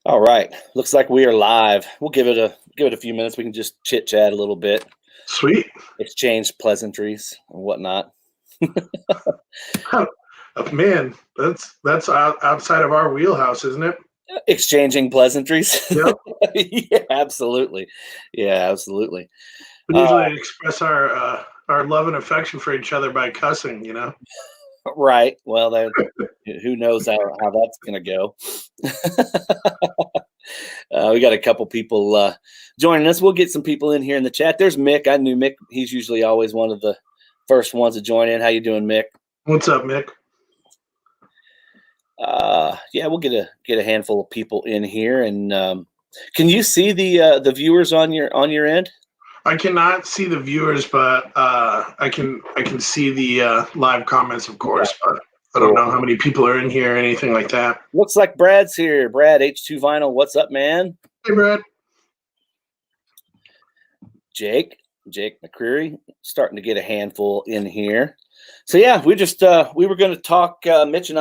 All right. Looks like we are live. We'll give it a few minutes. We can just chit chat a little bit, Sweet. exchange pleasantries and whatnot. Huh. Man, outside of our wheelhouse, isn't it? Exchanging pleasantries. Yep. Yeah, absolutely. Yeah, absolutely. We Uh, usually express our love and affection for each other by cussing. right. Well, who knows how that's going to go. We got a couple people joining us. We'll get some people in here in the chat. There's Mick. I knew Mick. He's usually always one of the first ones to join in. How you doing, Mick? What's up, Mick? Yeah, we'll get a handful of people in here. And can you see the viewers on your end? I cannot see the viewers, but I can see the live comments, of course. But I don't know how many people are in here or anything like that. Looks like Brad's here. Brad, H2 Vinyl. What's up, man? Hey, Brad. Jake McCreary, starting to get a handful in here. So yeah, we were going to talk. Mitch and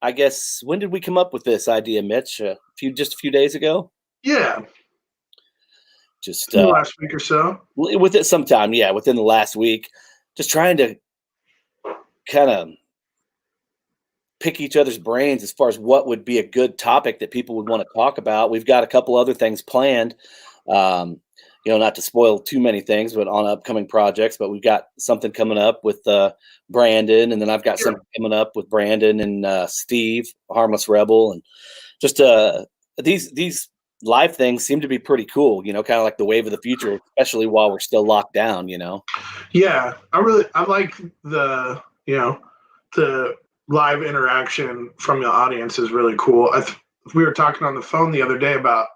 I guess, when did we come up with this idea, Mitch? Just a few days ago. Yeah. Just last week or so. With it sometime, yeah, within the last week. Just trying to kind of pick each other's brains as far as what would be a good topic that people would want to talk about. We've got a couple other things planned. Not to spoil too many things, but on upcoming projects. But we've got something coming up with Brandon, and then I've got something coming up with Brandon and Steve, Harmless Rebel, and just these live things seem to be pretty cool. Kind of like the wave of the future, especially while we're still locked down. Yeah, I like the live interaction from the audience is really cool. We were talking on the phone the other day about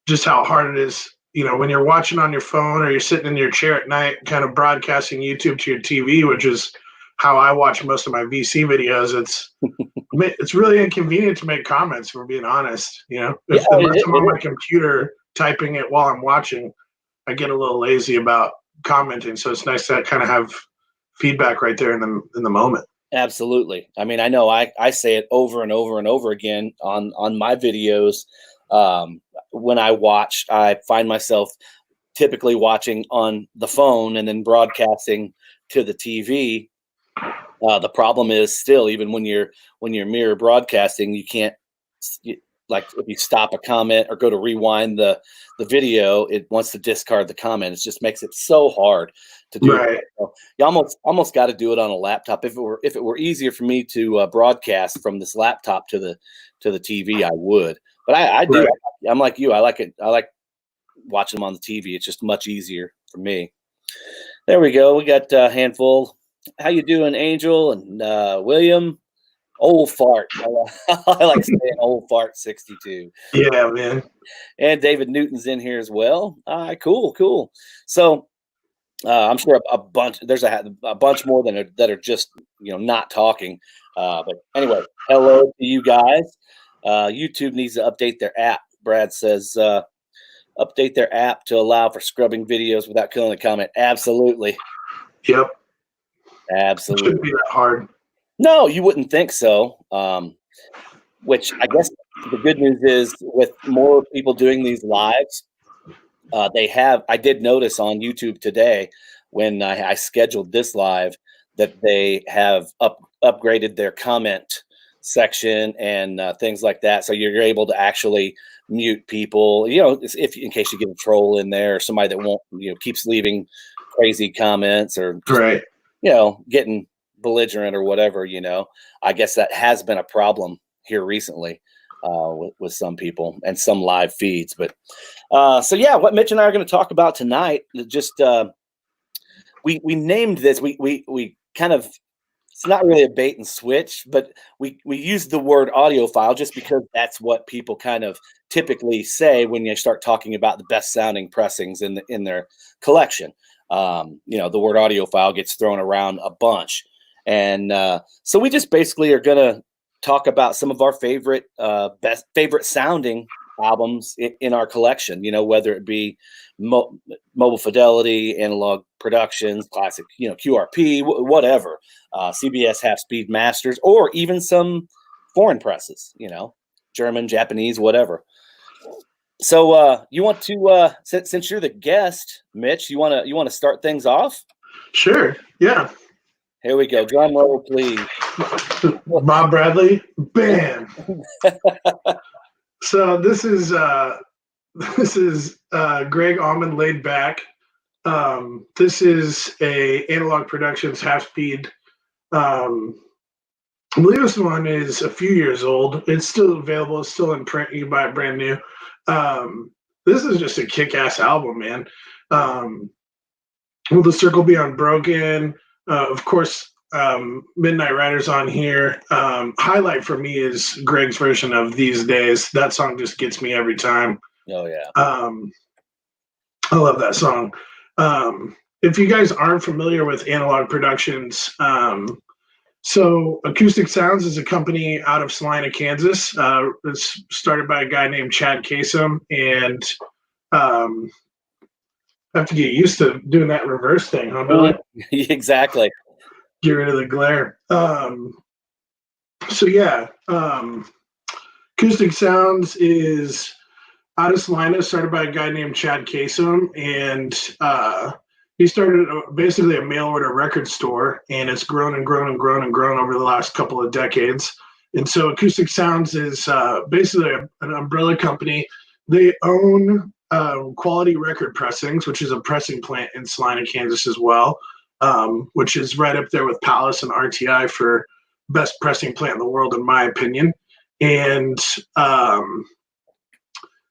just how hard it is, when you're watching on your phone or you're sitting in your chair at night, kind of broadcasting YouTube to your TV, which is how I watch most of my VC videos. It's really inconvenient to make comments, if we're being honest. Unless I'm on my computer typing it while I'm watching, I get a little lazy about commenting. So it's nice to kind of have feedback right there in the moment. Absolutely. I mean, I know I say it over and over and over again on my videos. When I watch, I find myself typically watching on the phone and then broadcasting to the TV. The problem is still, even when you're mirror broadcasting, you can't, like, if you stop a comment or go to rewind the video, it wants to discard the comment. It just makes it so hard to do. Right. So you almost got to do it on a laptop. If it were easier for me to broadcast from this laptop to the TV, I would. But I do. Right. I'm like you. I like it. I like watching them on the TV. It's just much easier for me. There we go. We got a handful. How you doing, Angel and William? Old fart. I like saying old fart 62. Yeah, man. And David Newton's in here as well. All right, cool. So I'm sure there's a bunch more that are just not talking. But anyway, hello to you guys. YouTube needs to update their app. Brad says update their app to allow for scrubbing videos without killing a comment. Absolutely. Yep. Absolutely. It shouldn't be that hard. No, you wouldn't think so. Which I guess the good news is, with more people doing these lives, I did notice on YouTube today when I scheduled this live that they have upgraded their comment section and things like that. So you're able to actually mute people, if in case you get a troll in there or somebody that won't, keeps leaving crazy comments or just, right. Getting belligerent or whatever. I guess that has been a problem here recently with some people and some live feeds. But so yeah, what Mitch and I are going to talk about tonight, just we named this. We kind of, it's not really a bait and switch, but we use the word audiophile just because that's what people kind of typically say when you start talking about the best sounding pressings in their collection. The word audiophile gets thrown around a bunch, and so we just basically are going to talk about some of our favorite sounding albums in our collection, whether it be Mobile Fidelity, Analog Productions, Classic, QRP, whatever, CBS Half Speed Masters, or even some foreign presses, German, Japanese, whatever. So you want to since you're the guest, Mitch, you want to start things off? Sure. Yeah. Here we go. Drum roll, please. Bob Bradley. Bam. So this is Greg Allman, Laid Back. This is a Analog Productions half-speed. I believe this one is a few years old. It's still available. It's still in print. You can buy it brand new. This is just a kick-ass album, man. Will the Circle Be Unbroken? Of course, Midnight Rider's on here. Highlight for me is Greg's version of These Days. That song just gets me every time. Oh, yeah. I love that song. If you guys aren't familiar with Analog Productions, so Acoustic Sounds is a company out of Salina, Kansas. It's started by a guy named Chad Kasem, and I have to get used to doing that reverse thing, huh, Billy? Exactly. Get rid of the glare. So yeah, Acoustic Sounds is out of Salina, started by a guy named Chad Kasem, and he started basically a mail order record store, and it's grown and grown and grown and grown over the last couple of decades. And so Acoustic Sounds is basically an umbrella company. They own Quality Record Pressings, which is a pressing plant in Salina, Kansas as well, which is right up there with Palace and RTI for best pressing plant in the world, in my opinion. And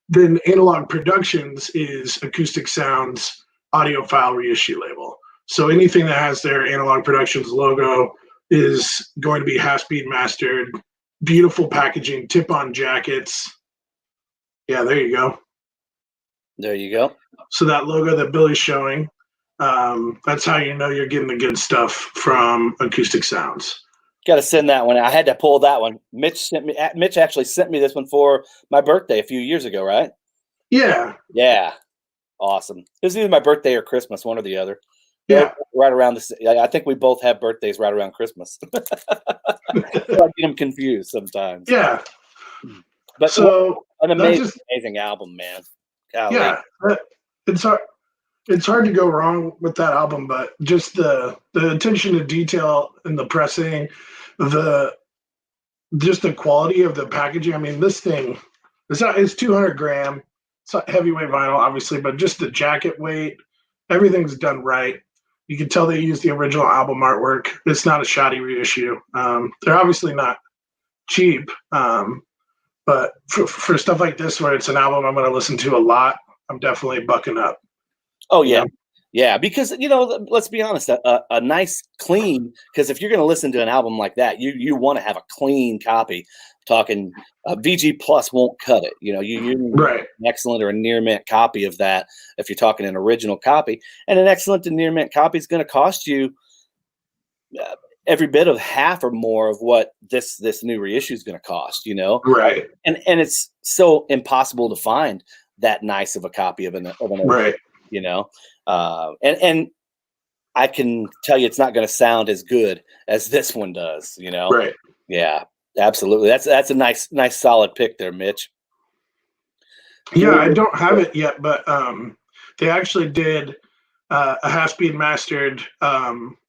then Analog Productions is Acoustic Sounds' audiophile reissue label. So anything that has their Analog Productions logo is going to be half-speed mastered, beautiful packaging, tip-on jackets. Yeah, there you go. There you go. So that logo that Billy's showing, that's how you know you're getting the good stuff from Acoustic Sounds. Got to send that one. I had to pull that one. Mitch actually sent me this one for my birthday a few years ago, right? Yeah. Yeah. Awesome. It was either my birthday or Christmas, one or the other. Yeah. Right around this. I think we both have birthdays right around Christmas. So I get them confused sometimes. Yeah. But so an amazing album, man. Golly. Yeah. It's hard to go wrong with that album, but just the attention to detail in the pressing, just the quality of the packaging. I mean, this thing, it's 200 gram. It's not heavyweight vinyl, obviously, but just the jacket weight, everything's done right. You can tell they used the original album artwork. It's not a shoddy reissue. They're obviously not cheap, but for stuff like this, where it's an album I'm going to listen to a lot, I'm definitely bucking up. Oh, yeah. Yeah, because, let's be honest, a nice, clean, because if you're going to listen to an album like that, you want to have a clean copy. Talking VG Plus won't cut it. You need right. An excellent or a near mint copy of that if you're talking an original copy. And an excellent and near mint copy is going to cost you every bit of half or more of what this new reissue is going to cost, Right. And it's so impossible to find that nice of a copy of an right. And I can tell you it's not going to sound as good as this one does, Right. Yeah, absolutely. That's a nice solid pick there, Mitch. Yeah, I don't have it yet, but they actually did a half-speed mastered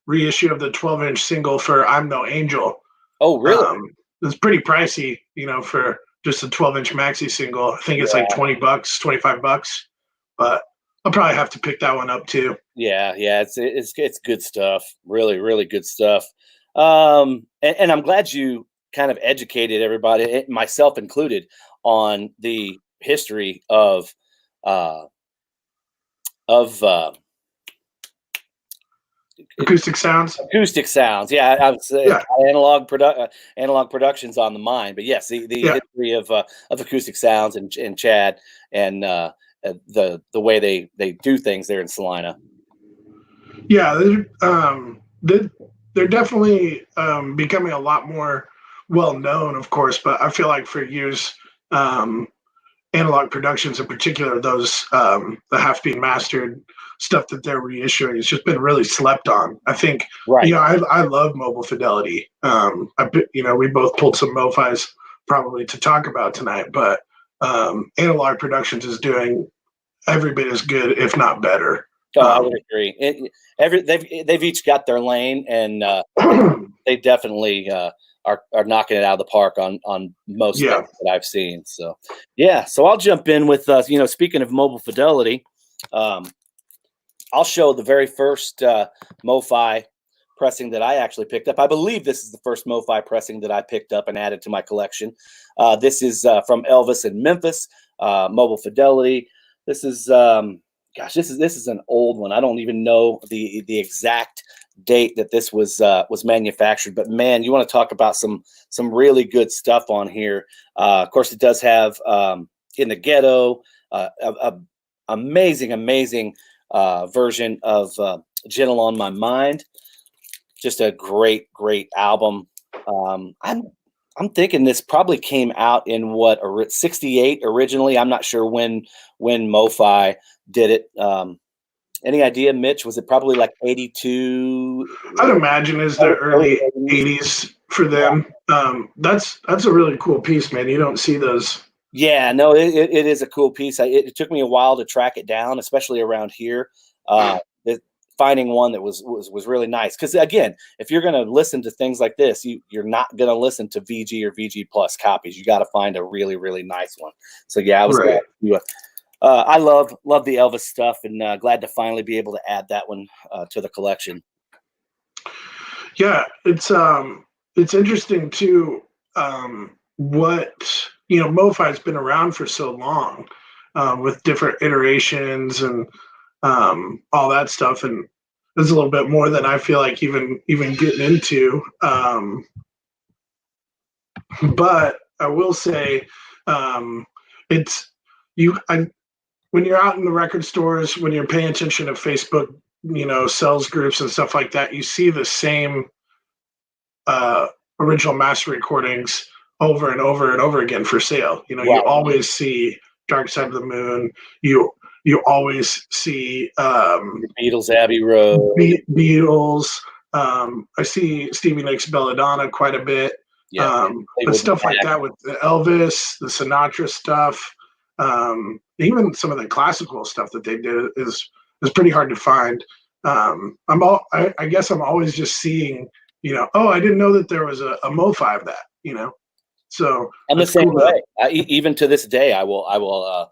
reissue of the 12-inch single for I'm No Angel. Oh, really? It's pretty pricey, for just a 12-inch maxi single. I think it's like $20, $25, but I'll probably have to pick that one up too. Yeah, it's good stuff. Really, really good stuff. And I'm glad you kind of educated everybody, myself included, on the history of Acoustic Sounds. Acoustic Sounds. Yeah, I was Analog Productions on the mind, but yes, the history of Acoustic Sounds and Chad and the way they do things there in Salina. Yeah, they're definitely becoming a lot more well known, of course. But I feel like for years, Analog Productions in particular, those the half-speed mastered stuff that they're reissuing, it's just been really slept on. I think, I love Mobile Fidelity. We both pulled some MoFis probably to talk about tonight, but Analog Productions is doing every bit as good, if not better. Oh, I would agree. They've each got their lane, and they definitely are knocking it out of the park on most things that I've seen. So, yeah. So I'll jump in with speaking of mobile fidelity, I'll show the very first MoFi pressing that I actually picked up. I believe this is the first MoFi pressing that I picked up and added to my collection. This is from Elvis in Memphis, mobile fidelity. This is this is an old one. I don't even know the exact date that this was manufactured, but man, you want to talk about some really good stuff on here. Of course, it does have In the Ghetto, amazing version of Gentle on My Mind. Just a great album. I'm thinking this probably came out in what, 68 originally. I'm not sure when MoFi did it. Any idea, Mitch? Was it probably like 82? I'd imagine it's the early 80s for them. That's a really cool piece, man. You don't see those. Yeah, no, it is a cool piece. It took me a while to track it down, especially around here. Finding one that was really nice, because again, if you're going to listen to things like this, you're not going to listen to VG or VG plus copies. You got to find a really nice one. So yeah, I was glad to, I love the Elvis stuff, and glad to finally be able to add that one to the collection. Yeah, it's interesting too. What MoFi's been around for so long, with different iterations and all that stuff, and there's a little bit more than I feel like even getting into. But I will say, it's when you're out in the record stores, when you're paying attention to Facebook, sales groups and stuff like that, you see the same original master recordings over and over and over again for sale. You always see Dark Side of the Moon. You always see Beatles, Abbey Road. Beatles. I see Stevie Nicks Belladonna quite a bit. Yeah, but stuff like that with the Elvis, the Sinatra stuff, even some of the classical stuff that they did is pretty hard to find. I guess I'm always just seeing, I didn't know that there was a MoFi of that, So I'm the same way. Even to this day, I will.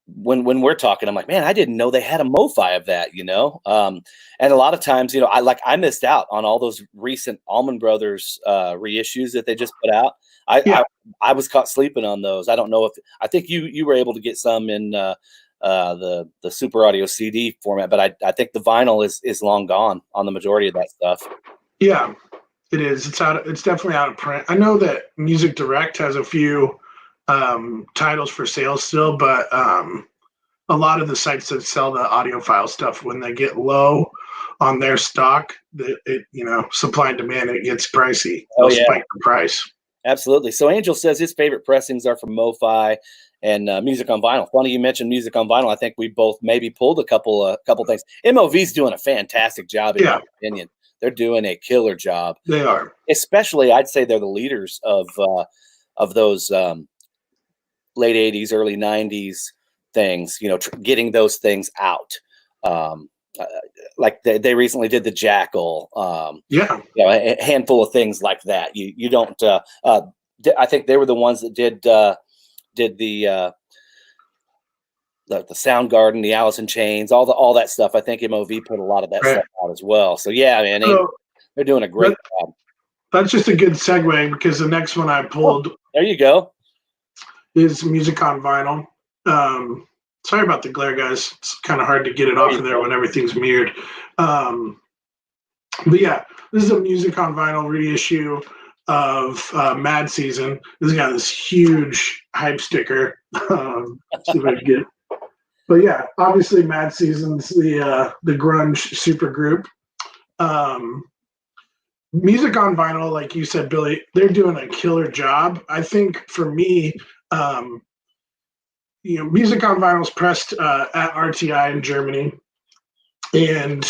When we're talking, I'm like, man, I didn't know they had a MoFi of that, and a lot of times, I missed out on all those recent Allman Brothers reissues that they just put out. I was caught sleeping on those. I don't know I think you were able to get some in the Super Audio CD format, but I think the vinyl is long gone on the majority of that stuff. Yeah, it is. It's definitely out of print. I know that Music Direct has a few titles for sale still, but a lot of the sites that sell the audiophile stuff, when they get low on their stock, supply and demand, it gets pricey. They'll spike the price. Absolutely. So Angel says his favorite pressings are from MoFi and Music on Vinyl. Funny you mentioned Music on Vinyl. I think we both maybe pulled a couple things. MOV's doing a fantastic job, in my opinion. They're doing a killer job. They are. Especially, I'd say they're the leaders of those late 80s, early 90s things, getting those things out. Like they recently did the Jackal. A handful of things like that. You don't. I think they were the ones that did the Soundgarden, the Alice in Chains, all that stuff. I think MOV put a lot of that stuff out as well. So yeah, man, they're doing a great job. That's just a good segue, because the next one I pulled. There you go. Is Music on Vinyl. Sorry about the glare, guys. It's kind of hard to get it off of there when everything's mirrored. But yeah, this is a Music on Vinyl reissue of Mad Season. This has got this huge hype sticker. See if I can get it. But yeah, obviously Mad Season's the grunge super group. Music on Vinyl, like you said, Billy, they're doing a killer job. I think for me, Music on Vinyl is pressed at RTI in Germany, and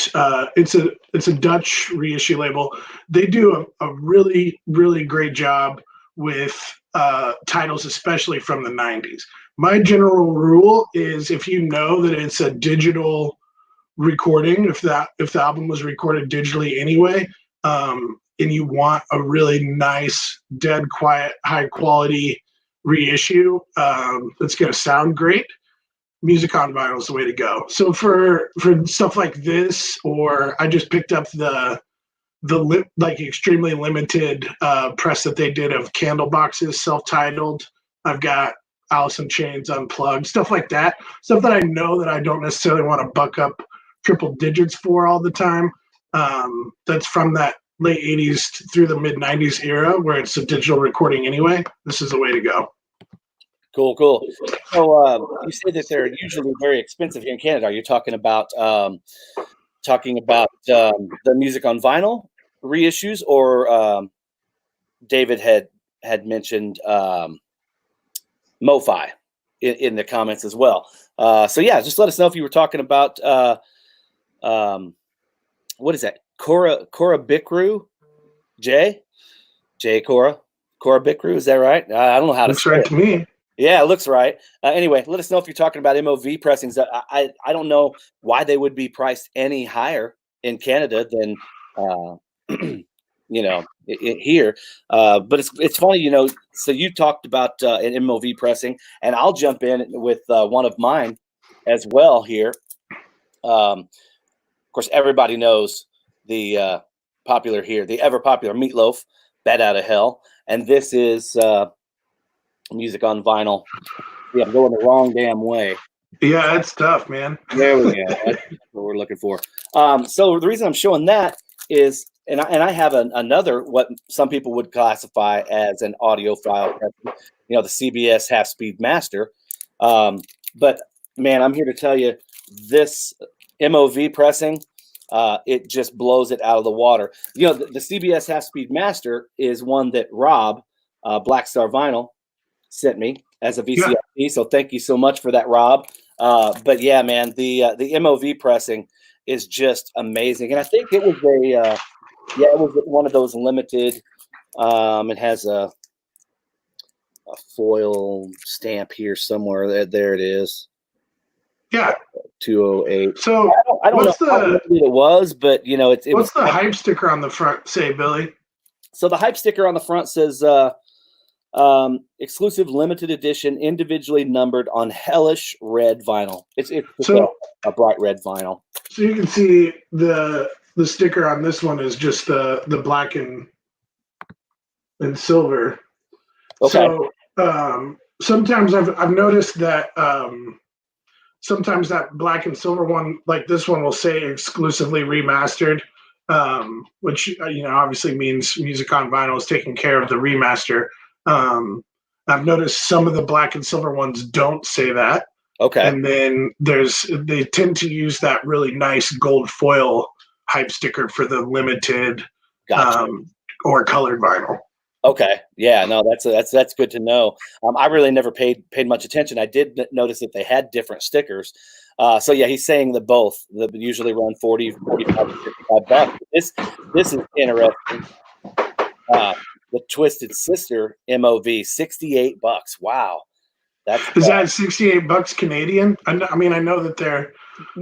it's a Dutch reissue label. They do a really great job with titles, especially from the 90s. My general rule is if you know that it's a digital recording, if the album was recorded digitally anyway, and you want a really nice, dead quiet, high quality reissue that's going to sound great, music on vinyl is the way to go. So for stuff like this, or I just picked up the like extremely limited press that they did of Candle Boxes, self-titled. I've got Alice in Chains Unplugged, stuff like that. Stuff that I know that I don't necessarily want to buck up triple digits for all the time. That's from that late 80s through the mid 90s era where it's a digital recording anyway. This is the way to go. Cool. So you say that they're usually very expensive here in Canada. Are you talking about the music on vinyl reissues, or David had mentioned MoFi in the comments as well. So yeah, just let us know if you were talking about what is that? Cora Bikru, Jay Cora Bikru, is that right? I don't know how to say right it. To me. Yeah, it looks right. Anyway, let us know if you're talking about MOV pressings. I don't know why they would be priced any higher in Canada than here. But it's funny, so you talked about an MOV pressing, and I'll jump in with one of mine as well here. Of course, everybody knows the ever popular Meatloaf, Bat Out of Hell. And this is music on vinyl. Yeah, I'm going the wrong damn way. Yeah, it's tough, man. There we go. That's what we're looking for. So the reason I'm showing that is, and I have another, what some people would classify as an audiophile pressing, the CBS half-speed master. But man, I'm here to tell you, this MOV pressing, it just blows it out of the water. The CBS half-speed master is one that Rob, Black Star Vinyl, sent me as a VCIP. Yeah. So thank you so much for that, Rob. But yeah, man, the MOV pressing is just amazing. And I think it was it was one of those limited. It has a foil stamp here somewhere. There it is. Yeah. 208. So I don't know how limited it was, but it what's the hype sticker on the front say, Billy? So the hype sticker on the front says exclusive limited edition, individually numbered on hellish red vinyl. It's a bright red vinyl. So you can see the sticker on this one is just the black and silver. Okay. So sometimes I've noticed that sometimes that black and silver one, like this one, will say exclusively remastered, which obviously means Music on Vinyl is taking care of the remaster. I've noticed some of the black and silver ones don't say that. Okay. And then they tend to use that really nice gold foil hype sticker for the limited or colored vinyl. Okay. Yeah, no, that's good to know. I really never paid much attention. I did notice that they had different stickers. So yeah, he's saying that both usually run 40, 45, 55 bucks. This is interesting. The Twisted Sister MOV, $68. Wow. Is that $68 Canadian? I mean, I know that their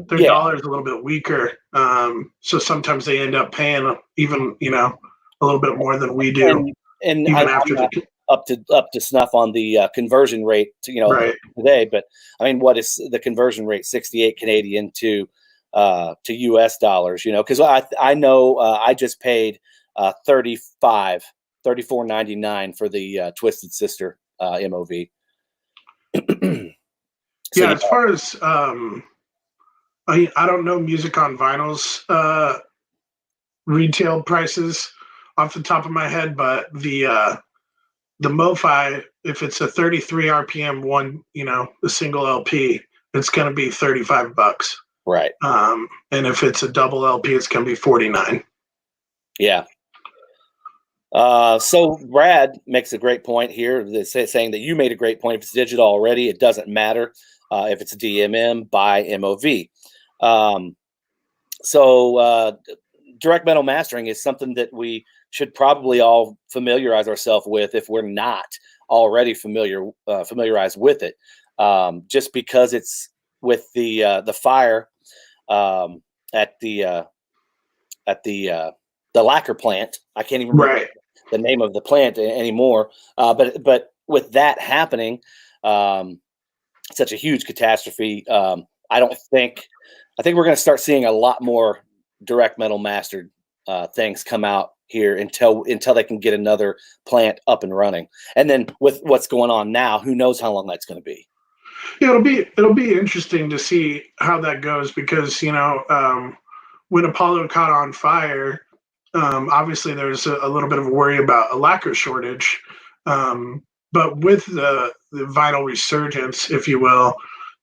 dollar is a little bit weaker. So sometimes they end up paying even, a little bit more than we do. And even after up to snuff on the conversion rate, right. today. But I mean, what is the conversion rate? 68 Canadian to US dollars, because I know I just paid $34.99 for the Twisted Sister MOV. So, as far as I don't know Music on Vinyl's retail prices off the top of my head, but the MoFi, if it's a 33 RPM one, a single LP, it's going to be $35. Right. And if it's a double LP, it's going to be $49. Yeah. So Brad makes a great point here, saying that you made a great point. If it's digital already, it doesn't matter. If it's DMM, buy MOV. So direct metal mastering is something that we should probably all familiarize ourselves with if we're not already familiarized with it, just because it's with the fire at the lacquer plant. I can't even remember the name of the plant anymore. But with that happening, such a huge catastrophe. I think we're going to start seeing a lot more direct metal mastered things come out here until they can get another plant up and running. And then with what's going on now, who knows how long that's going to be. Yeah, it'll be interesting to see how that goes, because when Apollo caught on fire, obviously there's a little bit of a worry about a lacquer shortage, but with the vinyl resurgence, if you will,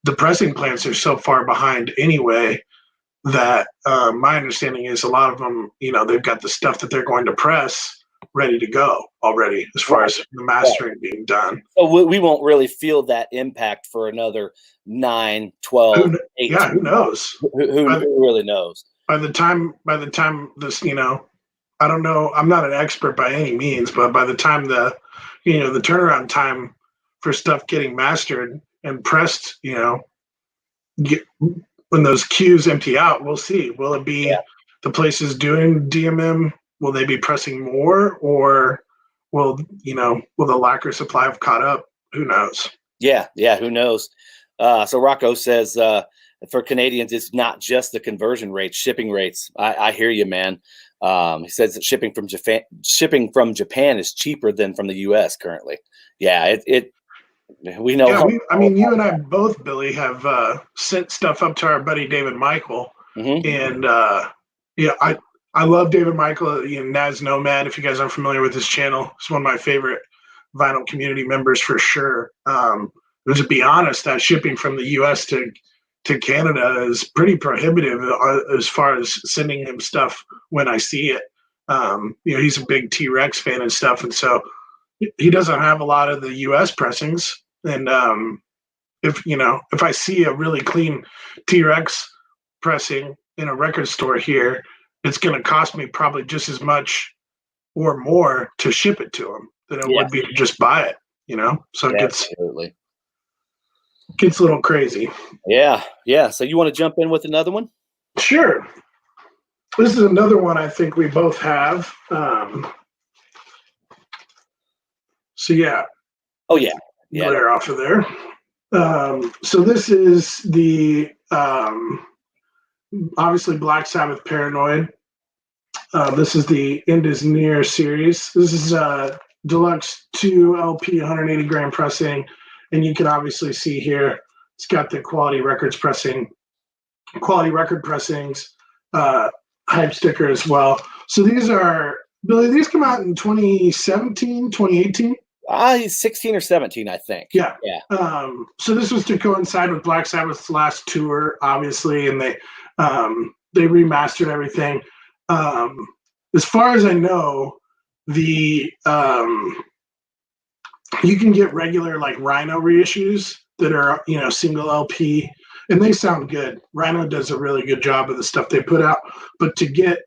the pressing plants are so far behind anyway that my understanding is a lot of them, they've got the stuff that they're going to press ready to go already, as far as the mastering being done. So we won't really feel that impact for another 9, 12, 18. Yeah, who knows? Who really knows? By the time this, I don't know, I'm not an expert by any means, but by the time the turnaround time for stuff getting mastered and pressed, when those queues empty out, we'll see. Will it be the places doing DMM? Will they be pressing more, or will the lacquer supply have caught up? Who knows? Yeah, who knows? So Rocco says, for Canadians, it's not just the conversion rates, shipping rates. I hear you, man. He says that shipping from Japan is cheaper than from the U.S. currently. Yeah, we know. Yeah, you and I both, Billy, have sent stuff up to our buddy David Michael, and I love David Michael, Naz Nomad. If you guys aren't familiar with his channel, he's one of my favorite vinyl community members for sure. To be honest, that shipping from the U.S. to Canada is pretty prohibitive as far as sending him stuff when I see it. He's a big T-Rex fan and stuff, and so he doesn't have a lot of the U.S. pressings. And if I see a really clean T-Rex pressing in a record store here, it's going to cost me probably just as much or more to ship it to him than it would be to just buy it. So it gets a little crazy. Yeah. So you want to jump in with another one? Sure. This is another one I think we both have. So yeah. Oh yeah. Glare off of there. So this is the obviously Black Sabbath Paranoid. This is the End Is Near series. This is deluxe 2 LP 180 gram pressing, and you can obviously see here it's got the quality record pressings, hype sticker as well. So these are, Billy, these come out in 2017, 2018. He's 16 or 17, I think. Yeah. So this was to coincide with Black Sabbath's last tour, obviously, and they remastered everything. As far as I know, you can get regular like Rhino reissues that are single LP, and they sound good. Rhino does a really good job of the stuff they put out, but to get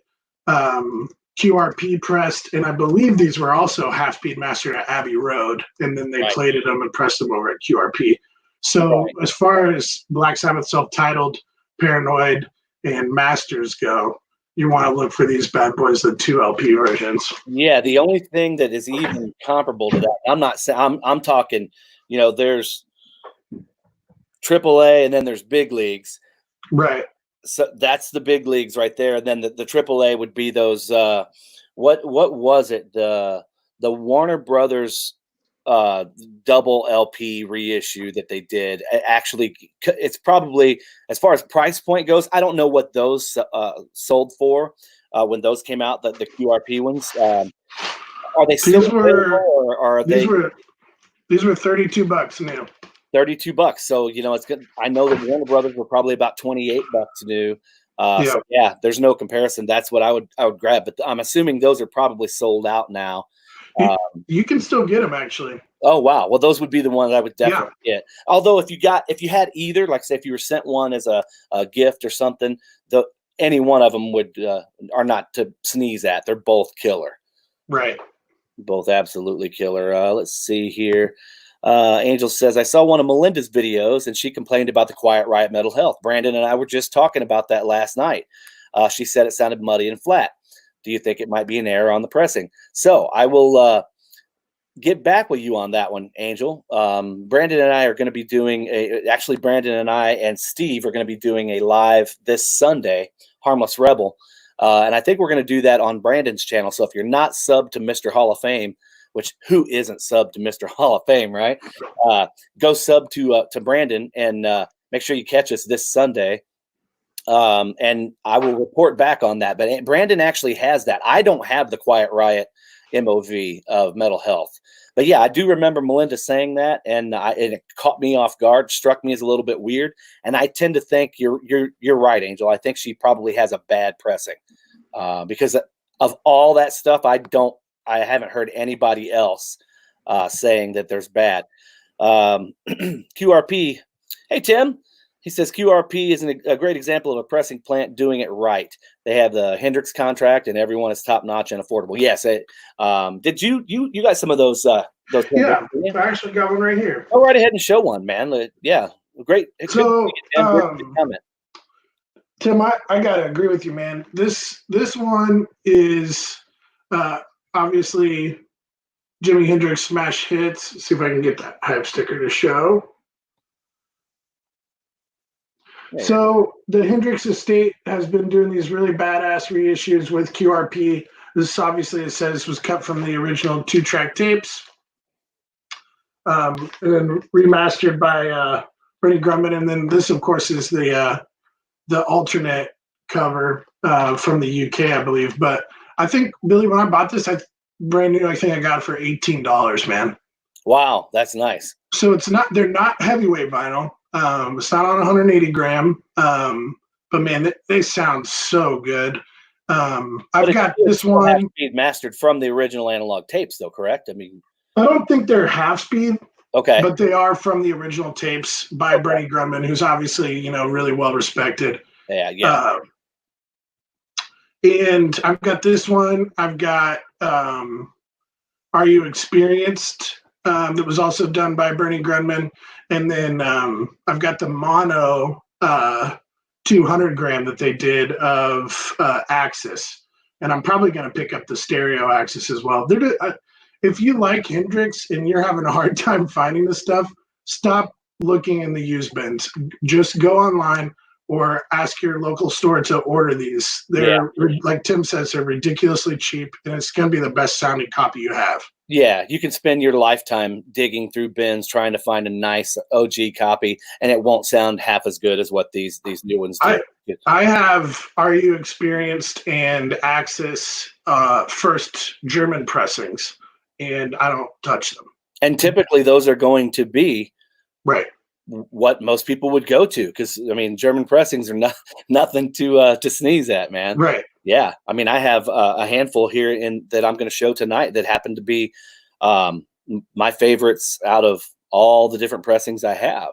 QRP pressed, and I believe these were also half speed mastered at Abbey Road, and then they plated them and pressed them over at QRP. So as far as Black Sabbath self-titled, Paranoid, and Masters go, you want to look for these bad boys, the 2 LP versions. Yeah, the only thing that is even comparable to that, I'm talking, there's AAA and then there's big leagues. Right. So that's the big leagues right there. And then the AAA would be those, what was it? The Warner Brothers double LP reissue that they did. Actually, it's probably, as far as price point goes, I don't know what those sold for when those came out, the QRP ones. Are they still available, or are they? These were $32 new. $32. So it's good. I know that Warner Brothers were probably about $28 new. So yeah, there's no comparison. That's what I would grab. But I'm assuming those are probably sold out now. You can still get them, actually. Oh wow! Well, those would be the ones I would definitely get. Although if you had either, like say if you were sent one as a gift or something, any one of them are not to sneeze at. They're both killer. Right. Both absolutely killer. Let's see here. Angel says, I saw one of Melinda's videos and she complained about the Quiet Riot Mental Health. Brandon and I were just talking about that last night. She said it sounded muddy and flat. Do you think it might be an error on the pressing? So I will get back with you on that one, Angel. Brandon and I are going to be doing actually, Brandon and I and Steve are going to be doing a live this Sunday, Harmless Rebel. And I think we're going to do that on Brandon's channel. So if you're not subbed to Mr. Hall of Fame, which who isn't subbed to Mr. Hall of Fame, right? Go sub to Brandon and make sure you catch us this Sunday. And I will report back on that. But Brandon actually has that. I don't have the Quiet Riot MOV of mental health. But yeah, I do remember Melinda saying that, and it caught me off guard, struck me as a little bit weird. And I tend to think you're right, Angel. I think she probably has a bad pressing because of all that stuff. I haven't heard anybody else saying that there's bad. QRP, hey Tim. He says QRP is a great example of a pressing plant doing it right. They have the Hendrix contract, and everyone is top notch and affordable. Yes, did you got some of those? Yeah, I actually got one right here. Go right ahead and show one, man. Yeah, great. So, Tim, I gotta agree with you, man. This one is obviously Jimi Hendrix smash hits. See if I can get that hype sticker to show. So the Hendrix estate has been doing these really badass reissues with QRP. This obviously, it says, was cut from the original 2-track tapes, and then remastered by Bernie Grundman. And then this, of course, is the alternate cover from the UK, I believe. But I think, Billy, when I bought this, brand new, I think I got it for $18, man. Wow, that's nice. So they're not heavyweight vinyl. It's not on 180 gram, but man, they sound so good. I've got this one mastered from the original analog tapes, though, correct? I mean, I don't think they're half speed, okay, but they are from the original tapes by Bernie Grundman, who's obviously really well respected. Yeah. And I've got this one. I've got Are You Experienced? That was also done by Bernie Grundman. And then I've got the mono 200 gram that they did of Axis. And I'm probably going to pick up the stereo Axis as well. If you like Hendrix and you're having a hard time finding this stuff, stop looking in the used bins. Just go online or ask your local store to order these. They're, like Tim says, they're ridiculously cheap, and it's going to be the best sounding copy you have. Yeah, you can spend your lifetime digging through bins trying to find a nice OG copy, and it won't sound half as good as what these new ones do. I have Are You Experienced and Axis first German pressings, and I don't touch them. And typically those are going to be right what most people would go to, because I mean German pressings are nothing to sneeze at, man. Right. Yeah, I mean, I have a handful here that I'm going to show tonight that happen to be my favorites out of all the different pressings I have.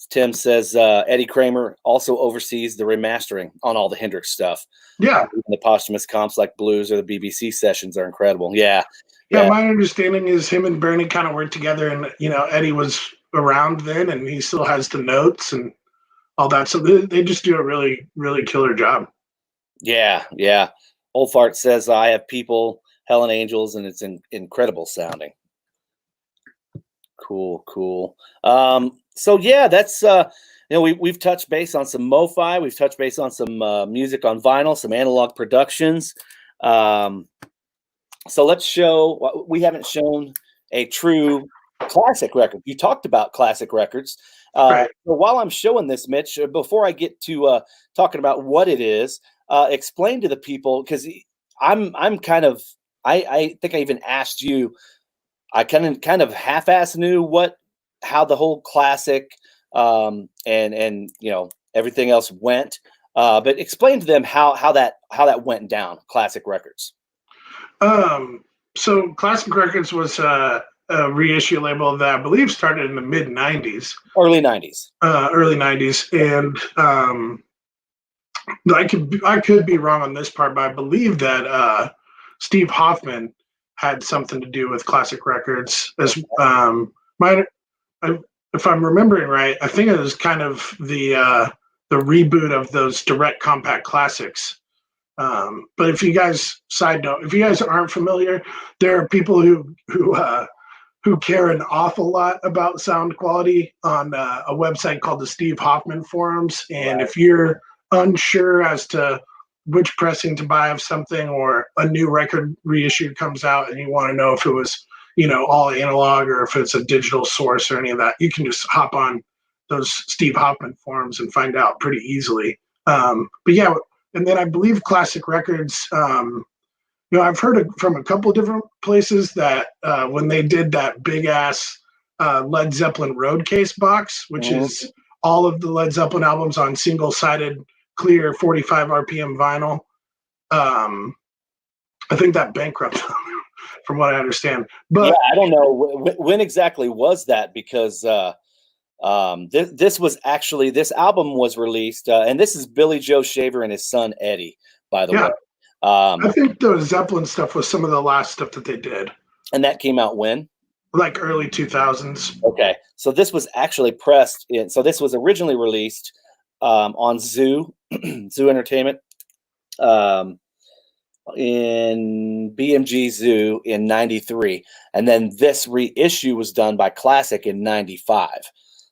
Tim says Eddie Kramer also oversees the remastering on all the Hendrix stuff. Yeah, the posthumous comps like Blues or the BBC sessions are incredible. Yeah. My understanding is him and Bernie kind of worked together, and Eddie was around then, and he still has the notes and all that. So they just do a really, really killer job. Yeah. Old Fart says I have people, Hell and Angels, and it's incredible sounding. Cool. So yeah, that's we've touched base on some MoFi, we've touched base on some music on vinyl, some analog productions. So let's show. We haven't shown a true classic record. You talked about classic records. Right. So while I'm showing this, Mitch, before I get to talking about what it is, explain to the people, because I'm kind of I think I even asked you. I kind of half-ass knew how the whole classic and everything else went, but explain to them how that went down. Classic Records. So Classic Records was a reissue label that I believe started in the mid '90s, early '90s, and I could be wrong on this part, but I believe that Steve Hoffman had something to do with Classic Records. As if I'm remembering right, I think it was kind of the reboot of those direct compact classics. But if you guys, side note, if you guys aren't familiar, there are people who care an awful lot about sound quality on a website called the Steve Hoffman Forums. And if you're unsure as to which pressing to buy of something, or a new record reissue comes out and you want to know if it was, all analog or if it's a digital source or any of that, you can just hop on those Steve Hoffman forums and find out pretty easily. But yeah, and then I believe Classic Records, I've heard from a couple different places that when they did that big ass Led Zeppelin road case box, which is all of the Led Zeppelin albums on single sided clear 45 RPM vinyl, I think that bankrupted them, from what I understand. But yeah, I don't know when exactly was that, because this album was released, and this is Billy Joe Shaver and his son Eddie, by the way. I think the Zeppelin stuff was some of the last stuff that they did. And that came out when? Like early 2000s. Okay, so this was actually pressed in. So this was originally released on Zoo Entertainment, in BMG Zoo in '93, and then this reissue was done by Classic in '95.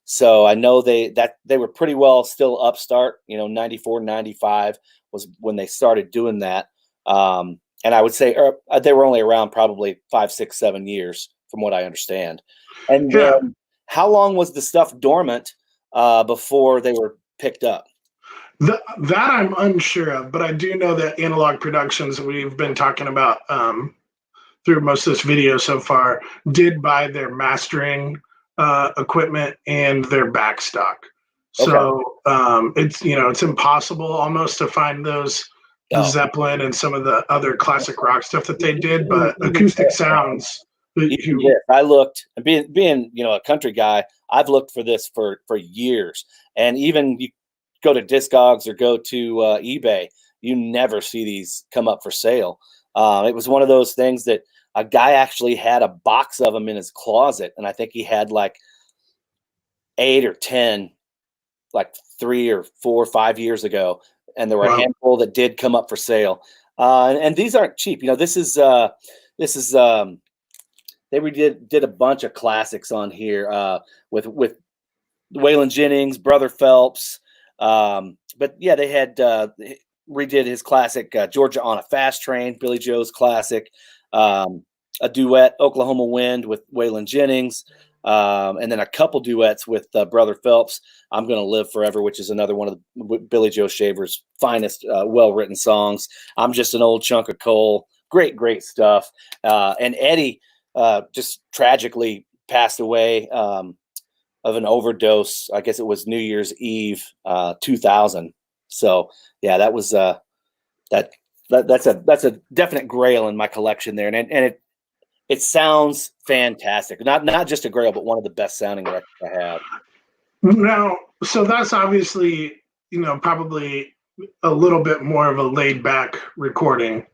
So I know they were pretty well still upstart. 94, 95 was when they started doing that. And I would say they were only around probably 5, 6, 7 years, from what I understand. And then how long was the stuff dormant before they were picked up? That I'm unsure of, but I do know that Analog Productions, we've been talking about through most of this video so far, did buy their mastering equipment and their backstock. So it's impossible almost to find those Zeppelin and some of the other classic rock stuff that they did, but acoustic sounds. Yeah, I looked, being a country guy, I've looked for this for years, and even you go to Discogs or go to eBay, you never see these come up for sale. It was one of those things that a guy actually had a box of them in his closet, and I think he had like 8 or 10, like 3 or 4 or 5 years ago, and there were a handful that did come up for sale. And these aren't cheap. This is they did a bunch of classics on here with Waylon Jennings, Brother Phelps. But yeah, they had redid his classic Georgia on a Fast Train, Billy Joe's classic, a duet, Oklahoma Wind, with Waylon Jennings, and then a couple duets with Brother Phelps, I'm Gonna Live Forever, which is another one of Billy Joe Shaver's finest well-written songs. I'm Just an Old Chunk of Coal. Great stuff. And Eddie just tragically passed away of an overdose. I guess it was New Year's Eve, 2000. So yeah, that was that's a definite grail in my collection there, and it sounds fantastic. Not just a grail, but one of the best sounding records I have. Now, so that's obviously probably a little bit more of a laid back recording,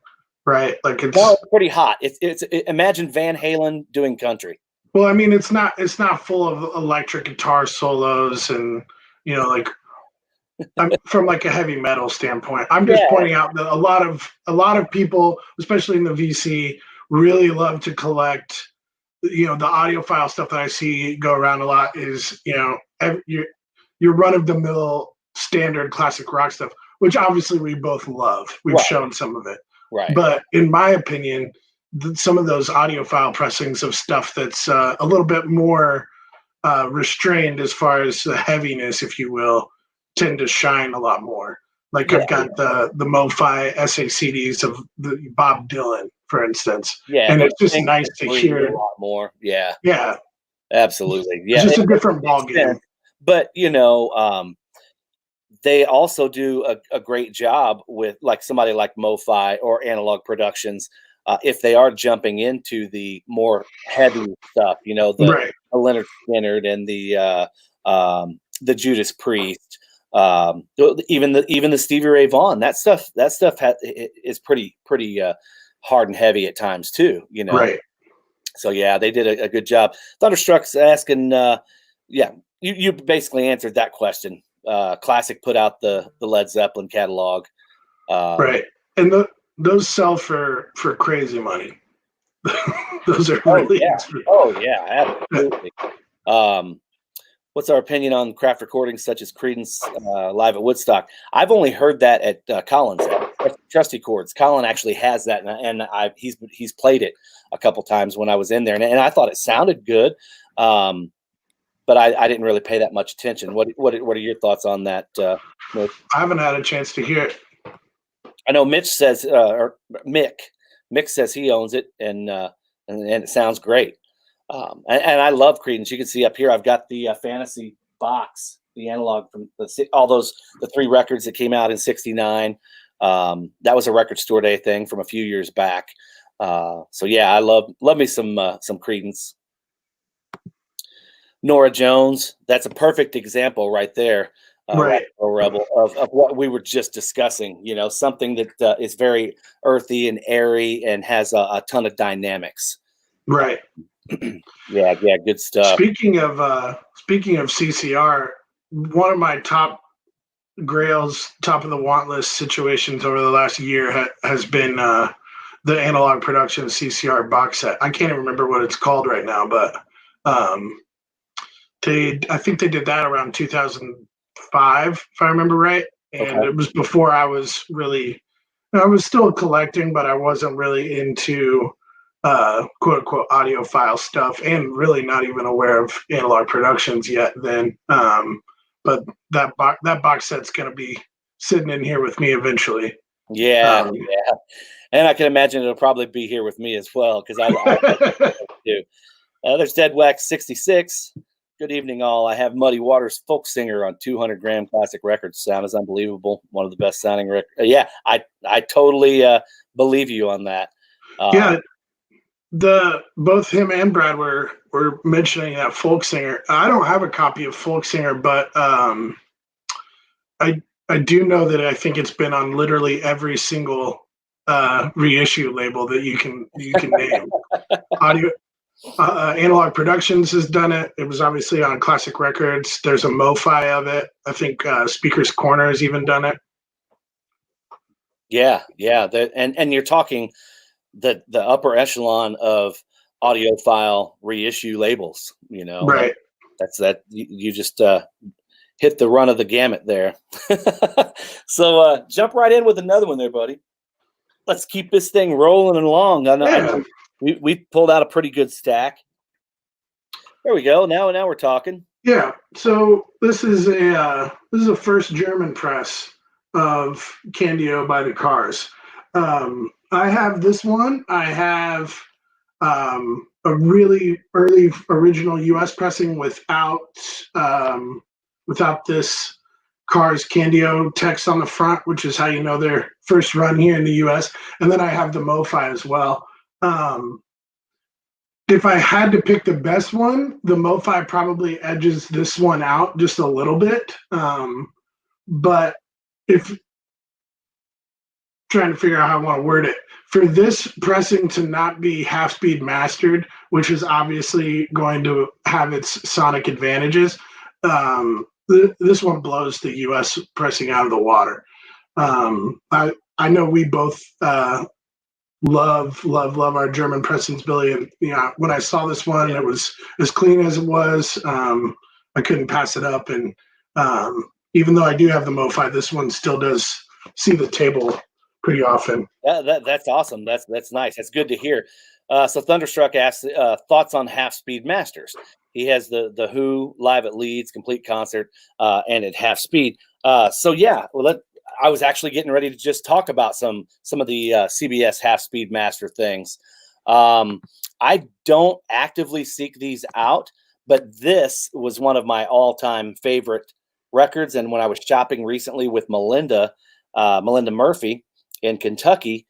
right? Like it's pretty hot. It's imagine Van Halen doing country. Well, I mean, it's not full of electric guitar solos and like from like a heavy metal standpoint. I'm just pointing out that a lot of people, especially in the VC, really love to collect. The audiophile stuff that I see go around a lot is your run of the mill standard classic rock stuff, which obviously we both love. We've shown some of it, right? But in my opinion, some of those audiophile pressings of stuff that's a little bit more restrained as far as the heaviness, if you will, tend to shine a lot more. Like I've got the MoFi SACDs of the Bob Dylan, for instance. Yeah, and it's just nice to hear a lot more. Yeah, absolutely. Yeah, it's just a different ballgame. But they also do a great job with like somebody like MoFi or Analog Productions. If they are jumping into the more heavy stuff, the Leonard Skinner and the Judas Priest, even the Stevie Ray Vaughan, that stuff is pretty hard and heavy at times too, you know. Right. So yeah, they did a good job. Thunderstruck's asking, yeah, you basically answered that question. Classic put out the Led Zeppelin catalog. Right. And those sell for crazy money. Those are Oh really yeah, expensive. oh yeah, absolutely. What's our opinion on craft recordings such as Creedence live at Woodstock? I've only heard that at Colin's Trusty Chords. Colin actually has that, and he's played it a couple times when I was in there, and I thought it sounded good, but I didn't really pay that much attention. What are your thoughts on that, Mitch? I haven't had a chance to hear it. I know Mitch says, or Mick says he owns it, and it sounds great. And I love Creedence. You can see up here, I've got the Fantasy box, the analog from the 3 records that came out in '69. That was a record store day thing from a few years back. So yeah, I love me some Creedence. Nora Jones, that's a perfect example right there. Right. Rebel of what we were just discussing, you know, something that is very earthy and airy and has a ton of dynamics. Right. Yeah, good stuff. Speaking of CCR, one of my top grails, top of the want list situations over the last year has been the Analog Production CCR box set. I can't even remember what it's called right now, but I think they did that around 2005, if I remember right. And Okay. It was before I was still collecting, but I wasn't really into quote unquote audiophile stuff, and really not even aware of Analog Productions yet then. But that box set's going to be sitting in here with me eventually. Yeah. And I can imagine it'll probably be here with me as well, because I do. There's Dead Wax 66. Good evening, all. I have Muddy Waters Folk Singer on 200-gram classic records. Sound is unbelievable. One of the best sounding records. Yeah, I totally believe you on that. Yeah, both him and Brad were mentioning that Folk Singer. I don't have a copy of Folk Singer, but I do know that I think it's been on literally every single reissue label that you can name. Analog Productions has done it. It was obviously on Classic Records. There's a MoFi of it. I think Speaker's Corner has even done it. Yeah. And you're talking the upper echelon of audiophile reissue labels. You know, right? That's you just hit the run of the gamut there. So jump right in with another one there, buddy. Let's keep this thing rolling along. I know we pulled out a pretty good stack. There we go. Now we're talking. Yeah. So this is a first German press of Candio by the Cars. I have this one. I have a really early original U.S. pressing without this Cars Candio text on the front, which is how you know their first run here in the U.S. And then I have the MoFi as well. If I had to pick the best one, the MoFi probably edges this one out just a little bit. But if trying to figure out how I want to word it, for this pressing to not be half-speed mastered, which is obviously going to have its sonic advantages, this one blows the U.S. pressing out of the water. I know we both love our German pressings, Billy, and when I saw this one, it was as clean as it was. I couldn't pass it up, and even though I do have the MoFi, this one still does see the table pretty often. That's awesome. That's nice. That's good to hear. So Thunderstruck asks thoughts on half speed masters. He has the Who live at Leeds complete concert and at half speed. So yeah, well, I was actually getting ready to just talk about some of the CBS half speed master things. I don't actively seek these out, but this was one of my all-time favorite records. And when I was shopping recently with Melinda Murphy in Kentucky,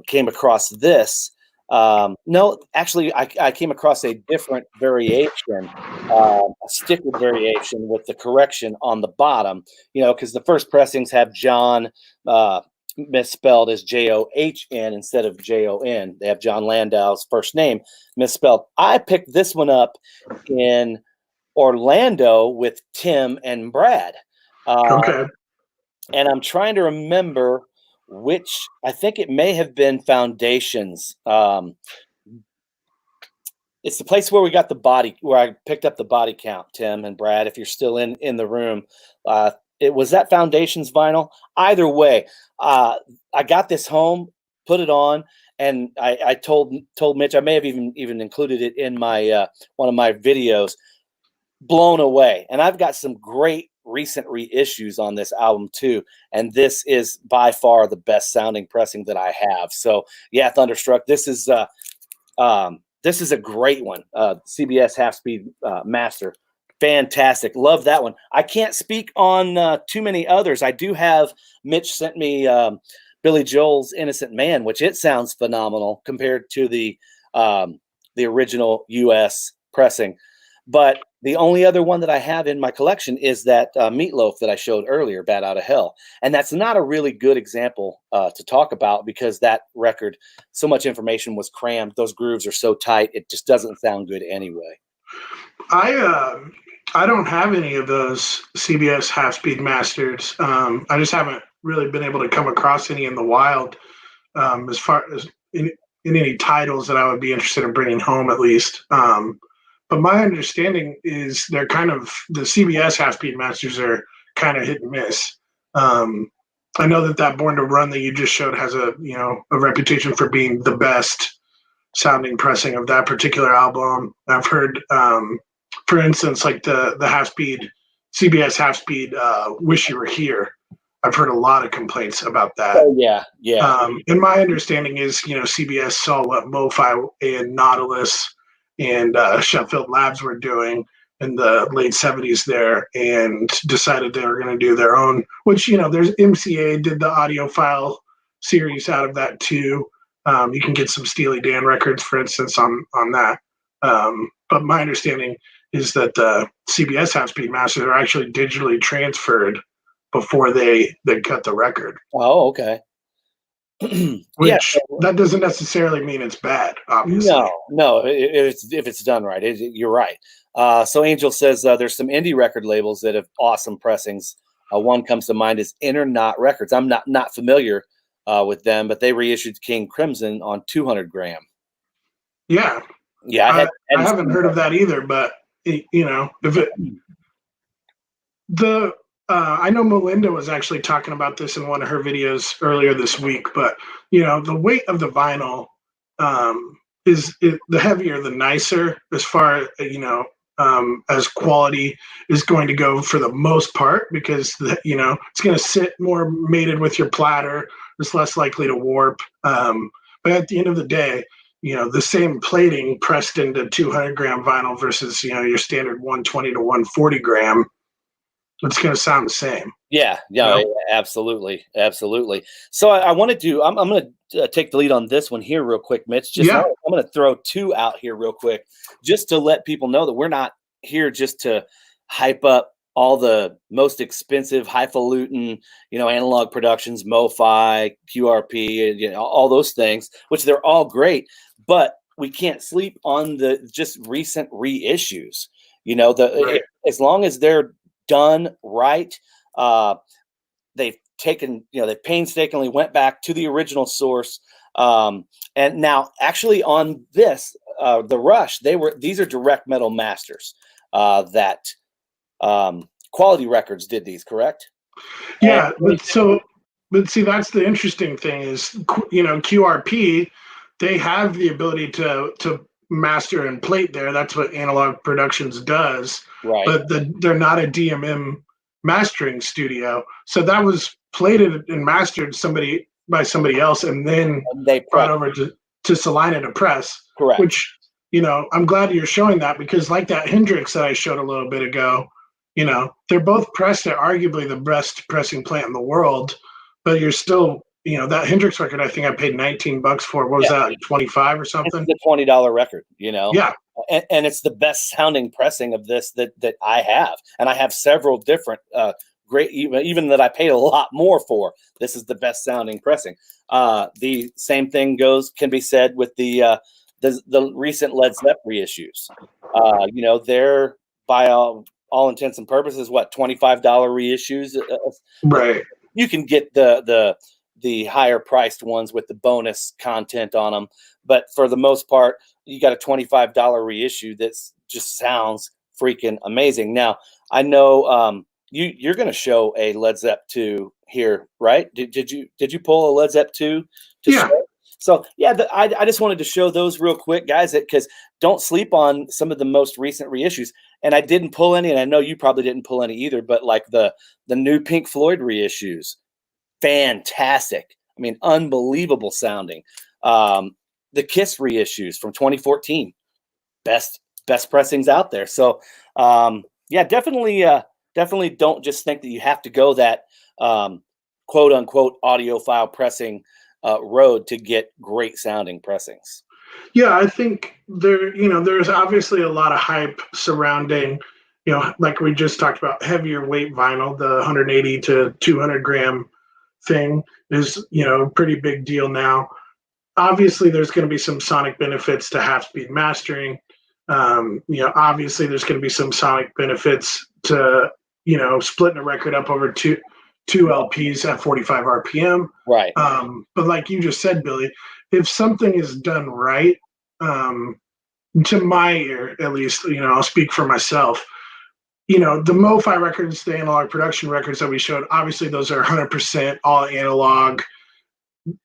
came across this. No, actually, I came across a different variation, a sticker variation with the correction on the bottom, because the first pressings have John misspelled as John instead of Jon. They have John Landau's first name misspelled. I picked this one up in Orlando with Tim and Brad. Okay. And I'm trying to remember which, I think it may have been Foundations. It's the place where we got where I picked up the body count, Tim and Brad, if you're still in the room. It was that Foundations vinyl. Either way, I got this home, put it on, and I told Mitch, I may have even included it in my one of my videos. Blown away. And I've got some great recent reissues on this album too, and this is by far the best sounding pressing that I have. So yeah, Thunderstruck, this is a great one. CBS half speed master, fantastic. Love that one. I can't speak on too many others. I do have Mitch sent me Billy Joel's Innocent Man, which it sounds phenomenal compared to the original US pressing. But the only other one that I have in my collection is that Meatloaf that I showed earlier, Bat Out of Hell. And that's not a really good example to talk about because that record, so much information was crammed. Those grooves are so tight, it just doesn't sound good anyway. I don't have any of those CBS half-speed masters. I just haven't really been able to come across any in the wild as far as in any titles that I would be interested in bringing home at least. But my understanding is they're kind of, the CBS half-speed masters are kind of hit and miss. I know that Born to Run that you just showed has a reputation for being the best sounding pressing of that particular album. I've heard, for instance, like the half-speed, CBS half-speed Wish You Were Here. I've heard a lot of complaints about that. Oh, yeah. And my understanding is, CBS saw what MoFi and Nautilus and Sheffield Labs were doing in the late 70s there and decided they were going to do their own, which, there's MCA did the Audiophile series out of that too. You can get some Steely Dan records, for instance, on that. But my understanding is that the CBS half-speed masters are actually digitally transferred before they cut the record. Oh, okay. Which that doesn't necessarily mean it's bad, obviously. No, if it's done right, you're right. So Angel says there's some indie record labels that have awesome pressings. One comes to mind is Inner Knot Records. I'm not familiar with them, but they reissued King Crimson on 200 gram. Yeah. I haven't heard of that either, but if it I know Melinda was actually talking about this in one of her videos earlier this week, but the weight of the vinyl the heavier, the nicer as far as quality is going to go for the most part, because it's going to sit more mated with your platter. It's less likely to warp. But at the end of the day, the same plating pressed into 200 gram vinyl versus your standard 120 to 140 gram. It's going to sound the same. Yeah, absolutely. So I wanted to, I'm going to take the lead on this one here real quick, Mitch. I'm going to throw two out here real quick, just to let people know that we're not here just to hype up all the most expensive, highfalutin, analog productions, MoFi, QRP, all those things, which they're all great, but we can't sleep on the just recent reissues. Right. As long as they're done right, they've taken, they painstakingly went back to the original source, and now actually on this, the Rush, these are direct metal masters that Quality Records did these, correct? Yeah, but see, that's the interesting thing is, QRP, they have the ability to master and plate there. That's what Analog Productions does. Right. But they're not a DMM mastering studio. So that was plated and mastered by somebody else, and then they brought over to Salina to press. Correct. Which, I'm glad you're showing that, because like that Hendrix that I showed a little bit ago, they're both pressed at arguably the best pressing plant in the world, but you're still, that Hendrix record, I think I paid $19 for. What was that, like 25 or something? It's a $20 record, Yeah. And it's the best sounding pressing of this that I have. And I have several different great, even that I paid a lot more for. This is the best sounding pressing. The same thing can be said with the recent Led Zeppelin reissues. They're by all intents and purposes, what, $25 reissues? Right. You can get the higher priced ones with the bonus content on them, but for the most part, you got a $25 reissue that just sounds freaking amazing. Now, I know you're going to show a Led Zeppelin 2 here, right? Did you pull a Led Zeppelin 2 to show? So yeah, I just wanted to show those real quick, guys, because don't sleep on some of the most recent reissues. And I didn't pull any, and I know you probably didn't pull any either, but like the new Pink Floyd reissues, fantastic. I mean, unbelievable sounding. The Kiss reissues from 2014, best pressings out there. So yeah, definitely don't just think that you have to go that quote unquote audiophile pressing road to get great sounding pressings. Yeah, I think there's obviously a lot of hype surrounding, like we just talked about, heavier weight vinyl. The 180 to 200 gram thing is, a pretty big deal now. Obviously, there's going to be some sonic benefits to half-speed mastering. Obviously, there's going to be some sonic benefits to, splitting a record up over two LPs at 45 RPM. Right. But like you just said, Billy, if something is done right, to my ear, at least, I'll speak for myself. The MoFi records, the analog production records that we showed, obviously those are 100% all analog,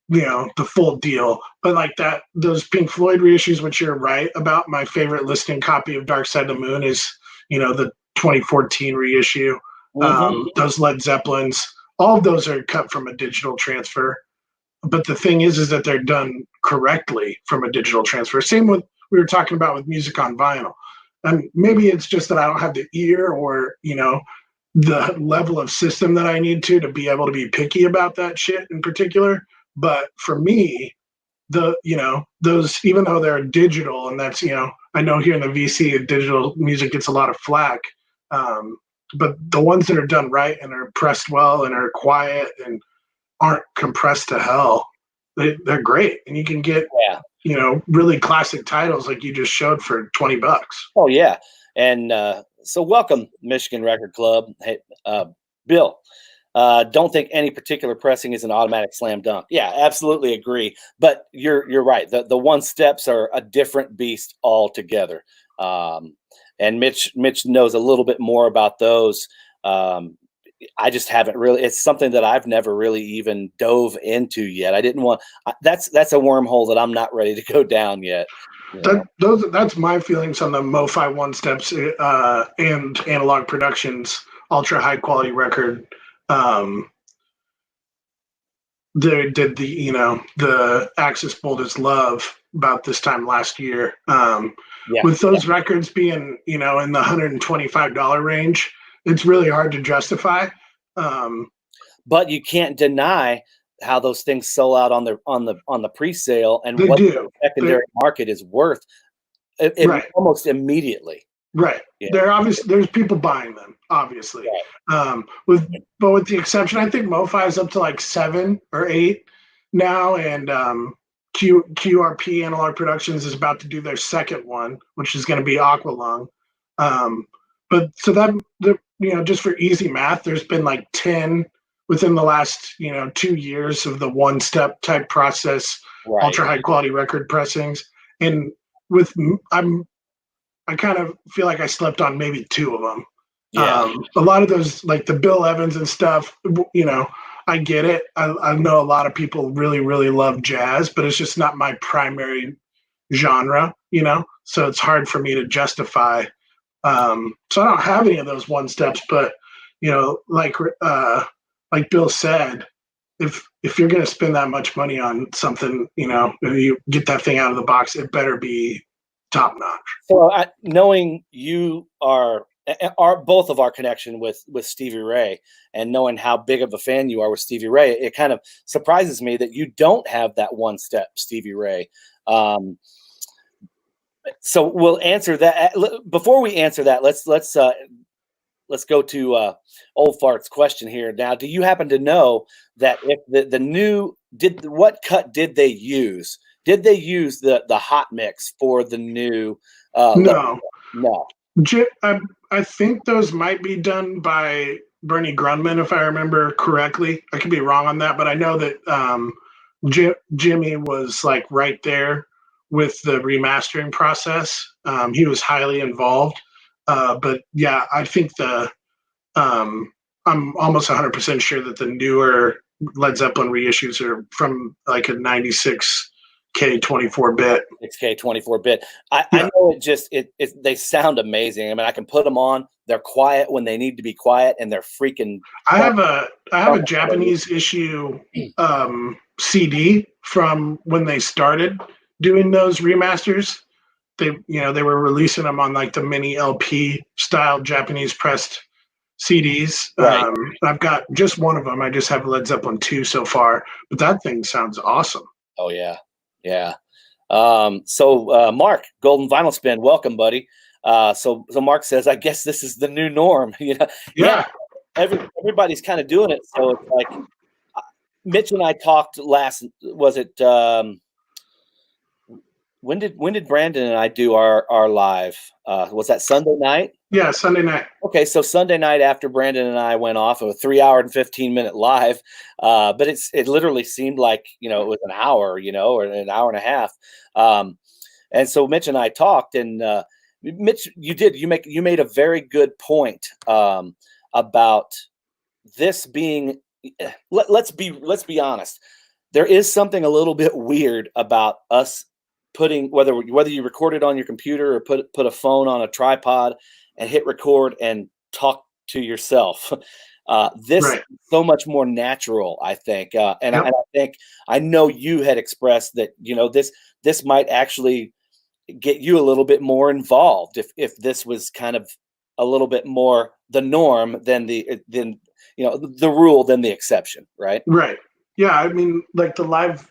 the full deal. But like those Pink Floyd reissues, which you're right about, my favorite listening copy of Dark Side of the Moon is, the 2014 reissue. Mm-hmm. Those Led Zeppelins, all of those are cut from a digital transfer. But the thing is that they're done correctly from a digital transfer. Same with, we were talking about with music on vinyl. And maybe it's just that I don't have the ear or, the level of system that I need to be able to be picky about that shit in particular. But for me, those, even though they're digital, and that's, I know here in the VC, digital music gets a lot of flack. But the ones that are done right and are pressed well and are quiet and aren't compressed to hell, they're great. And you can get, really classic titles like you just showed for $20. Oh yeah. And so welcome, Michigan Record Club. Hey, Bill, don't think any particular pressing is an automatic slam dunk. Yeah, absolutely agree. But you're right. The one steps are a different beast altogether. And Mitch knows a little bit more about those. I just haven't really. It's something that I've never really even dove into yet. I didn't want. That's a wormhole that I'm not ready to go down yet. That's my feelings on the MoFi one steps and Analog Productions ultra high quality record. They did the Axis Bold as Love about this time last year. With those records being in the $125 range, it's really hard to justify. But you can't deny how those things sell out on the pre-sale and what the secondary market is worth almost immediately. Right. Yeah. There's people buying them, obviously. Right. With the exception, I think MoFi is up to like 7 or 8 now, and QRP Analog Productions is about to do their second one, which is going to be Aqualung. But so that just for easy math, there's been like 10 within the last 2 years of the one-step type process, ultra high quality record pressings, and I kind of feel like I slept on maybe 2 of them. Yeah. A lot of those, like the Bill Evans and stuff, I get it. I know a lot of people really, really love jazz, but it's just not my primary genre, so it's hard for me to justify. So I don't have any of those one steps, but, like Bill said, if you're going to spend that much money on something, and you get that thing out of the box, it better be top notch. So knowing you are both of our connection with Stevie Ray, and knowing how big of a fan you are with Stevie Ray, it kind of surprises me that you don't have that one step Stevie Ray. So we'll answer that. Before we answer that, let's let's go to Old Fart's question here. Now, do you happen to know that if the new what cut did they use? Did they use the hot mix for the new? No. No. I think those might be done by Bernie Grundman, if I remember correctly. I could be wrong on that, but I know that Jimmy was like right there with the remastering process. He was highly involved. But yeah, I think I'm almost 100% sure that the newer Led Zeppelin reissues are from like a 96K 24-bit. 6K 24-bit. I know they sound amazing. I mean, I can put them on. They're quiet when they need to be quiet, and they're freaking. I have a Japanese issue CD from when they started doing those remasters. They were releasing them on like the mini LP style Japanese pressed CDs. Right. I've got just one of them. I just have Led Zeppelin 2 so far, but that thing sounds awesome. Oh yeah, yeah. So Mark, Golden Vinyl Spin, welcome, buddy. So Mark says, I guess this is the new norm. Yeah. Everybody's kind of doing it. So it's like Mitch and I talked last. Was it when did Brandon and I do our live? Was that Sunday night? Yeah, Sunday night. Okay, so Sunday night after Brandon and I went off of a 3-hour and 15-minute live, but it literally seemed like it was an hour, or an hour and a half. And so Mitch and I talked, and Mitch, you made a very good point about this being. Let's be honest. There is something a little bit weird about us putting whether you record it on your computer or put a phone on a tripod and hit record and talk to yourself. This is so much more natural, I think. And I know you had expressed that, this might actually get you a little bit more involved if this was kind of a little bit more the norm than the rule than the exception, right? Right. Yeah. I mean, like the live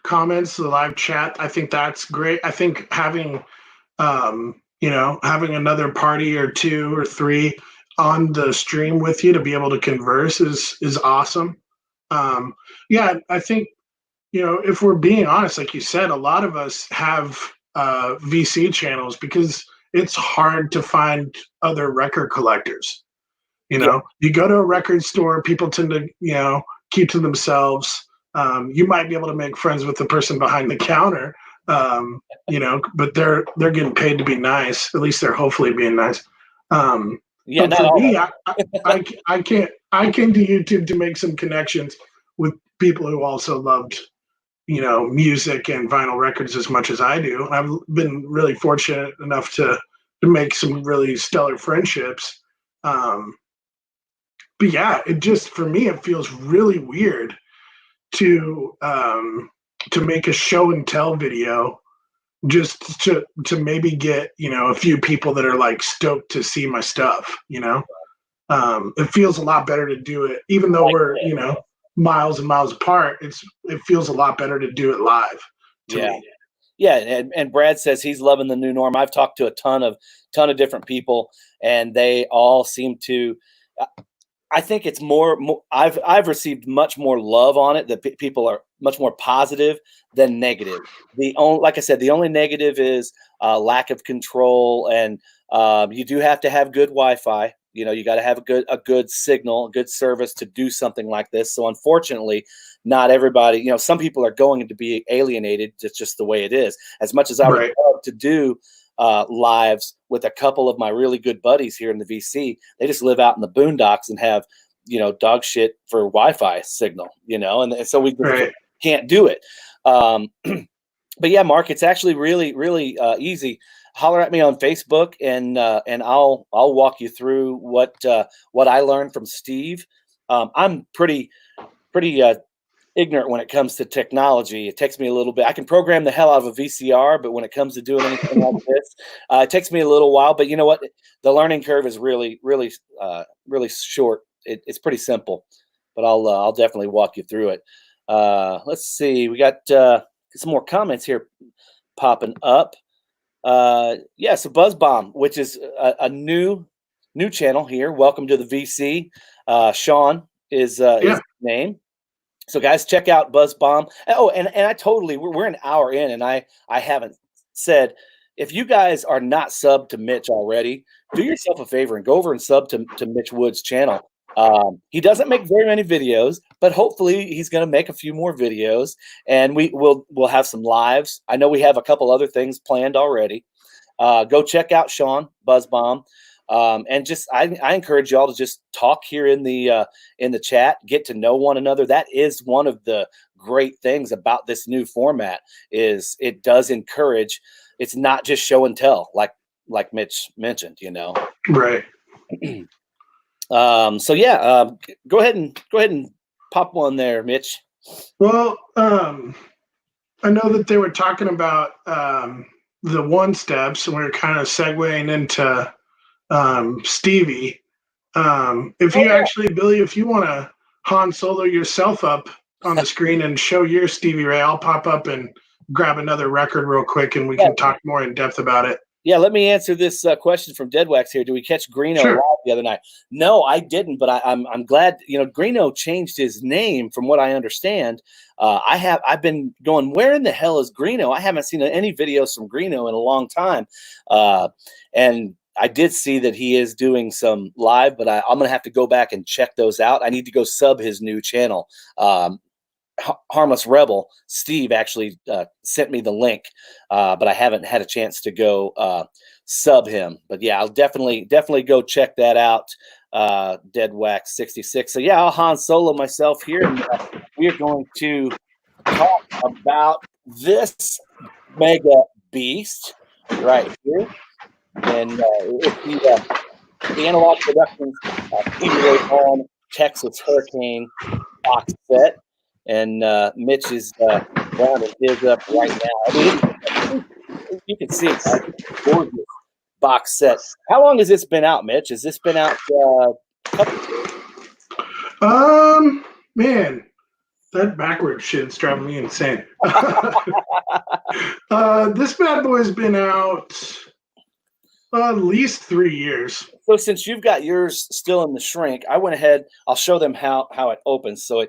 comments, the live chat, I think that's great. I think having having another party or 2 or 3 on the stream with you to be able to converse is awesome. Yeah, I think, if we're being honest, like you said, a lot of us have VC channels because it's hard to find other record collectors. You go to a record store, people tend to, keep to themselves. You might be able to make friends with the person behind the counter, but they're getting paid to be nice. At least they're hopefully being nice. Yeah, but for me, I came to YouTube to make some connections with people who also loved, music and vinyl records as much as I do. I've been really fortunate enough to make some really stellar friendships. But yeah, for me, it feels really weird to make a show and tell video just to maybe get a few people that are like stoked to see my stuff. It feels a lot better to do it, even though we're miles and miles apart. It feels a lot better to do it live to me. Yeah, and Brad says he's loving the new norm. I've talked to a ton of different people, and they all seem to. I think it's more. I've received much more love on it. That people are much more positive than negative. Like I said, the only negative is lack of control, and you do have to have good Wi-Fi. You got to have a good signal, a good service to do something like this. So unfortunately, not everybody. Some people are going to be alienated. It's just the way it is. As much as I would love to do lives with a couple of my really good buddies here in the VC, they just live out in the boondocks and have dog shit for Wi-Fi signal, and so we can't do it. But yeah, Mark, it's actually really really easy. Holler at me on Facebook, and I'll walk you through what I learned from Steve. I'm pretty ignorant when it comes to technology. It takes me a little bit. I can program the hell out of a VCR, but when it comes to doing anything like this, it takes me a little while. But you know what? The learning curve is really, really, really short. It's pretty simple, but I'll definitely walk you through it. Let's see. We got some more comments here popping up. So Buzz Bomb, which is a new new channel here. Welcome to the VC. Sean is his name. So guys, check out Buzz Bomb. Oh, and I totally, we're an hour in, and I haven't said, if you guys are not subbed to Mitch already, do yourself a favor and go over and sub to Mitch Wood's channel. He doesn't make very many videos, but hopefully he's going to make a few more videos, and we'll have some lives. I know we have a couple other things planned already. Go check out Sean Buzz Bomb. And just I encourage y'all to just talk here in the chat, get to know one another. That is one of the great things about this new format, is it does encourage. It's not just show and tell, like Mitch mentioned, Right. So yeah, go ahead and pop one there, Mitch. Well, I know that they were talking about the one steps, and we were kind of segueing into Stevie. If you actually, Billy, if you want to Han Solo yourself up on the screen and show your Stevie Ray, I'll pop up and grab another record real quick, and we can talk more in depth about it. Yeah, let me answer this question from Deadwax here. Do we catch Greeno live the other night? No, I didn't, but I'm glad. Greeno changed his name, from what I understand. I've been going, where in the hell is Greeno? I haven't seen any videos from Greeno in a long time, and I did see that he is doing some live, but I'm going to have to go back and check those out. I need to go sub his new channel. Harmless Rebel, Steve actually sent me the link, but I haven't had a chance to go sub him. But yeah, I'll definitely go check that out. Deadwax 66. So yeah, I'll Han Solo myself here, and we are going to talk about this mega beast right here. And it's the Analog Productions Stevie Ray Vaughan Texas Hurricane box set. And Mitch is rounding his up right now. I mean, you can see it's a gorgeous box set. How long has this been out, Mitch? Has this been out a couple of years? Man, that backwards shit's driving me insane. This bad boy's been out at least 3 years. So since you've got yours still in the shrink, I went ahead. I'll show them how it opens. So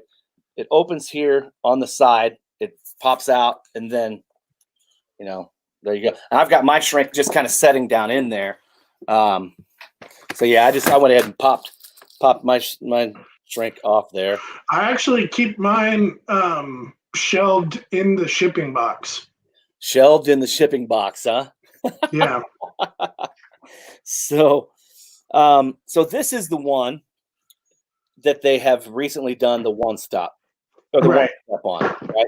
it opens here on the side. It pops out, and then, there you go. And I've got my shrink just kind of setting down in there. So yeah, I went ahead and popped my shrink off there. I actually keep mine shelved in the shipping box. Shelved in the shipping box, huh? Yeah. So this is the one that they have recently done the one step on, right?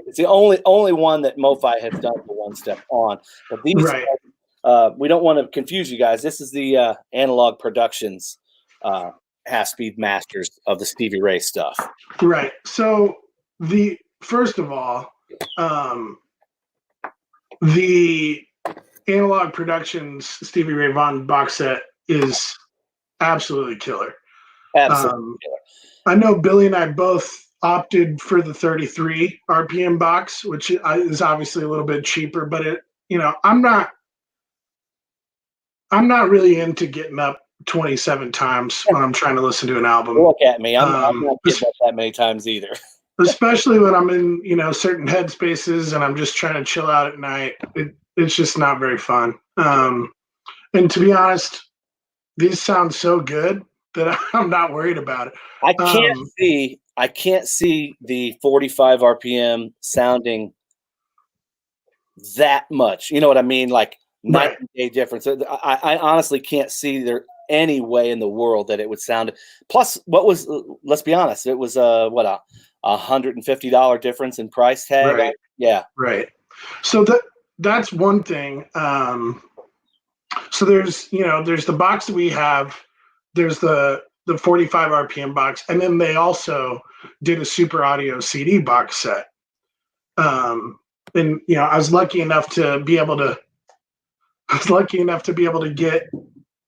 It's the only one that MoFi has done the one step on. But these, we don't want to confuse you guys. This is the Analog Productions half-speed masters of the Stevie Ray stuff. Right. So first of all, the Analog Productions Stevie Ray Vaughan box set is absolutely killer. Absolutely killer. I know Billy and I both opted for the 33 RPM box, which is obviously a little bit cheaper, but I'm not really into getting up 27 times when I'm trying to listen to an album. Look at me. I'm not getting up that many times either. Especially when I'm in, certain headspaces and I'm just trying to chill out at night. It's just not very fun. And to be honest, these sound so good that I'm not worried about it. I can't see the 45 RPM sounding that much. You know what I mean? Like night and day difference. I honestly can't see there any way in the world that it would sound. Plus, let's be honest, it was a $150 difference in price tag. Right. Yeah. Right. So that's one thing. So there's the box that we have. There's the 45 RPM box, and then they also did a Super Audio CD box set. And I was lucky enough to be able to get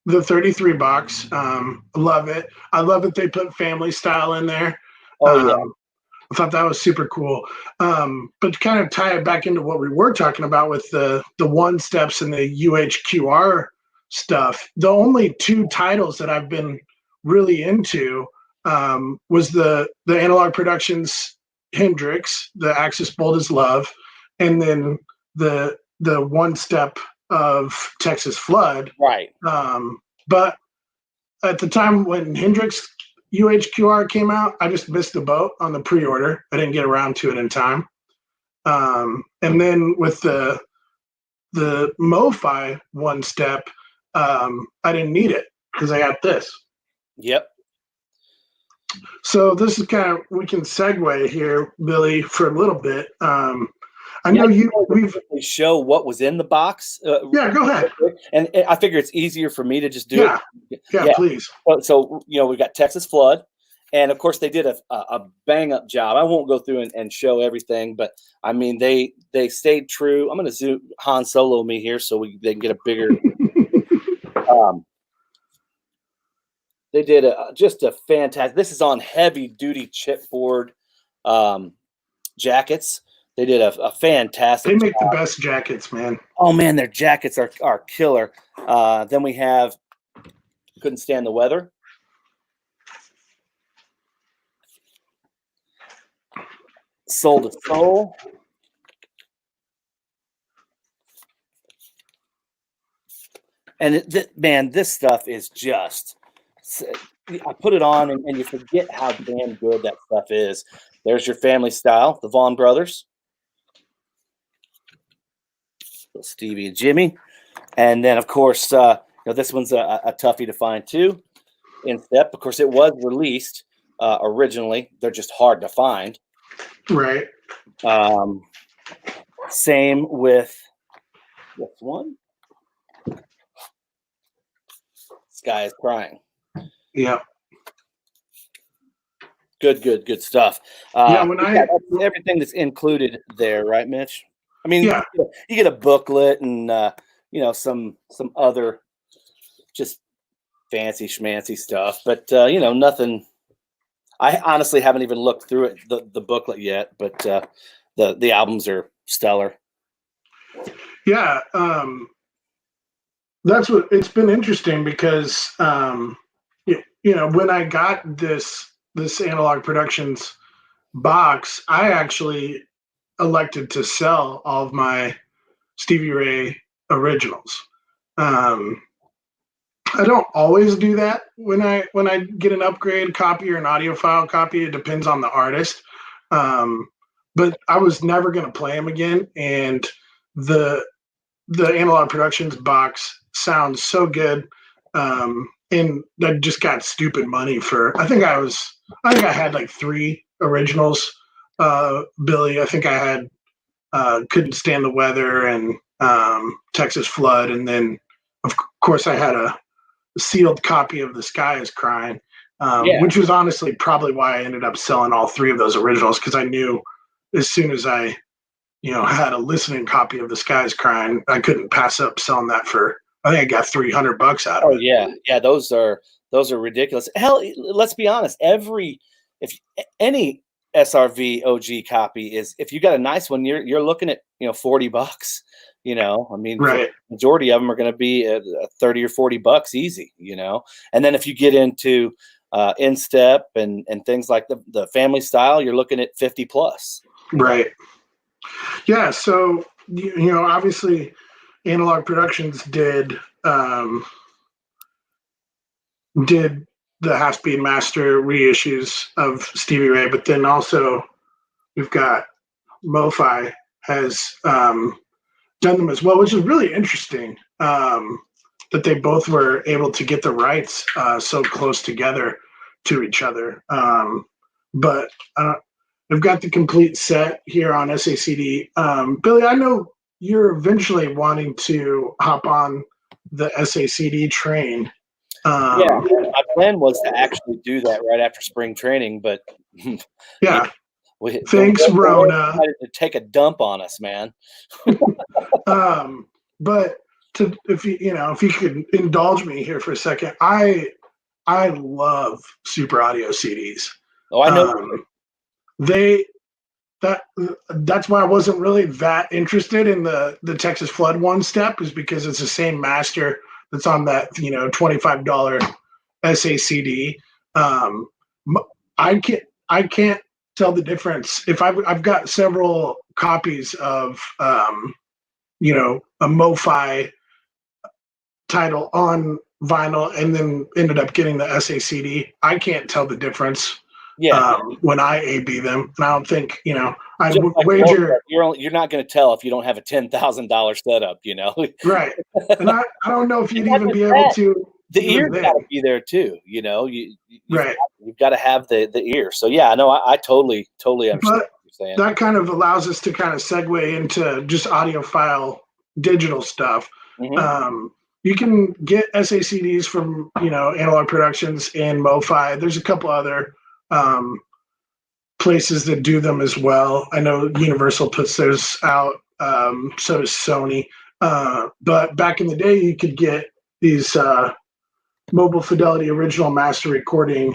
the 33 box. Love it. I love that they put family style in there. Oh yeah. I thought that was super cool. But to kind of tie it back into what we were talking about with the one steps and the UHQR stuff. The only two titles that I've been really into was the Analog Productions Hendrix, the Axis Bold as Love, and then the one step of Texas Flood. Right. But at the time when Hendrix UHQR came out, I just missed the boat on the pre-order. I didn't get around to it in time. And then with the MoFi one step, I didn't need it because I got this. Yep. So this is kind of, we can segue here, Billy, for a little bit. I know we've show what was in the box. Yeah, go ahead. And I figure it's easier for me to just do it. Yeah, please. So we've got Texas Flood, and of course they did a bang up job. I won't go through and show everything, but I mean they stayed true. I'm going to zoom Han Solo me here so they can get a bigger. They did just a fantastic. This is on heavy duty chipboard jackets. They did a fantastic. They make the best jackets, man. Oh man, their jackets are killer. Then we have Couldn't Stand the Weather. Soul to Soul. And man, this stuff is just. I put it on and you forget how damn good that stuff is. There's your family style, the Vaughan brothers. Stevie and Jimmy. And then, of course, this one's a toughie to find too. In Step. Of course, it was released originally. They're just hard to find. Right. Same with this one. Sky is Crying. Yeah. Good stuff. Everything that's included there, right, Mitch? I mean, you get a booklet and some other just fancy schmancy stuff, but nothing. I honestly haven't even looked through it, the booklet yet, but the albums are stellar. Yeah, that's what it's been interesting because when I got this Analog Productions box, I actually elected to sell all of my Stevie Ray originals. I don't always do that when I get an upgrade copy or an audiophile copy. It depends on the artist. But I was never going to play them again. And the Analog Productions box sounds so good. And I just got stupid money for, I think I had like 3 originals. Billy, I think I had Couldn't Stand the Weather and Texas Flood. And then of course I had a sealed copy of The Sky is Crying, which was honestly probably why I ended up selling all 3 of those originals. Cause I knew as soon as I, had a listening copy of The Sky is Crying, I couldn't pass up selling that for, I think I got $300 out of it. Yeah. Those are ridiculous. Hell, let's be honest. If any SRV OG copy is, if you got a nice one, you're looking at $40. I mean, right. The majority of them are going to be at $30 or $40 easy. And then if you get into Instep and things like the family style, you're looking at $50+. Right. Yeah. So obviously, Analog Productions did the half-speed master reissues of Stevie Ray, but then also we've got MoFi has done them as well, which is really interesting that they both were able to get the rights so close together to each other. But I've got the complete set here on SACD. Billy, I know you're eventually wanting to hop on the SACD train. My plan was to actually do that right after spring training, but thanks, Rona. Decided to take a dump on us, man. But if you could indulge me here for a second, I love Super Audio CDs. Oh, I know. That's why I wasn't really that interested in the Texas Flood one step, is because it's the same master that's on that, $25 SACD. I can't tell the difference. If I've got several copies of a MoFi title on vinyl and then ended up getting the SACD, I can't tell the difference. Yeah. When I AB them, and I don't think I Just like wager you're not going to tell if you don't have a $10,000 setup, right. And I don't know if you'd not even just be that, able to the even ear's then. got to be there too. Right. You've got to have the ear. So yeah, no, I totally understand But what you're saying. that kind of allows us to kind of segue into just audiophile digital stuff. Mm-hmm. You can get SACDs from Analog Productions and MoFi. There's a couple other places that do them as well. I know Universal puts theirs out. So does Sony. But back in the day, you could get these Mobile Fidelity original master recording.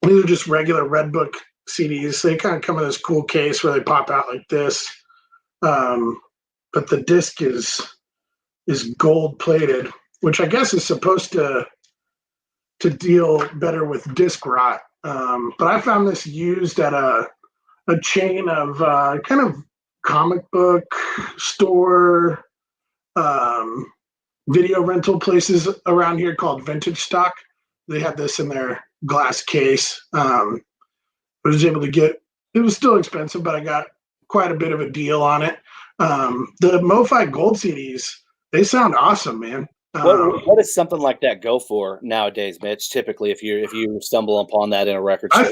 These are just regular Redbook CDs. They kind of come in this cool case where they pop out like this. But the disc is gold plated, which I guess is supposed to deal better with disc rot. But I found this used at a chain of kind of comic book store, video rental places around here called Vintage Stock. They had this in their glass case. I was able to get, it was still expensive, but I got quite a bit of a deal on it. The MoFi Gold CDs, they sound awesome, man. What does something like that go for nowadays, Mitch? Typically, if you stumble upon that in a record store,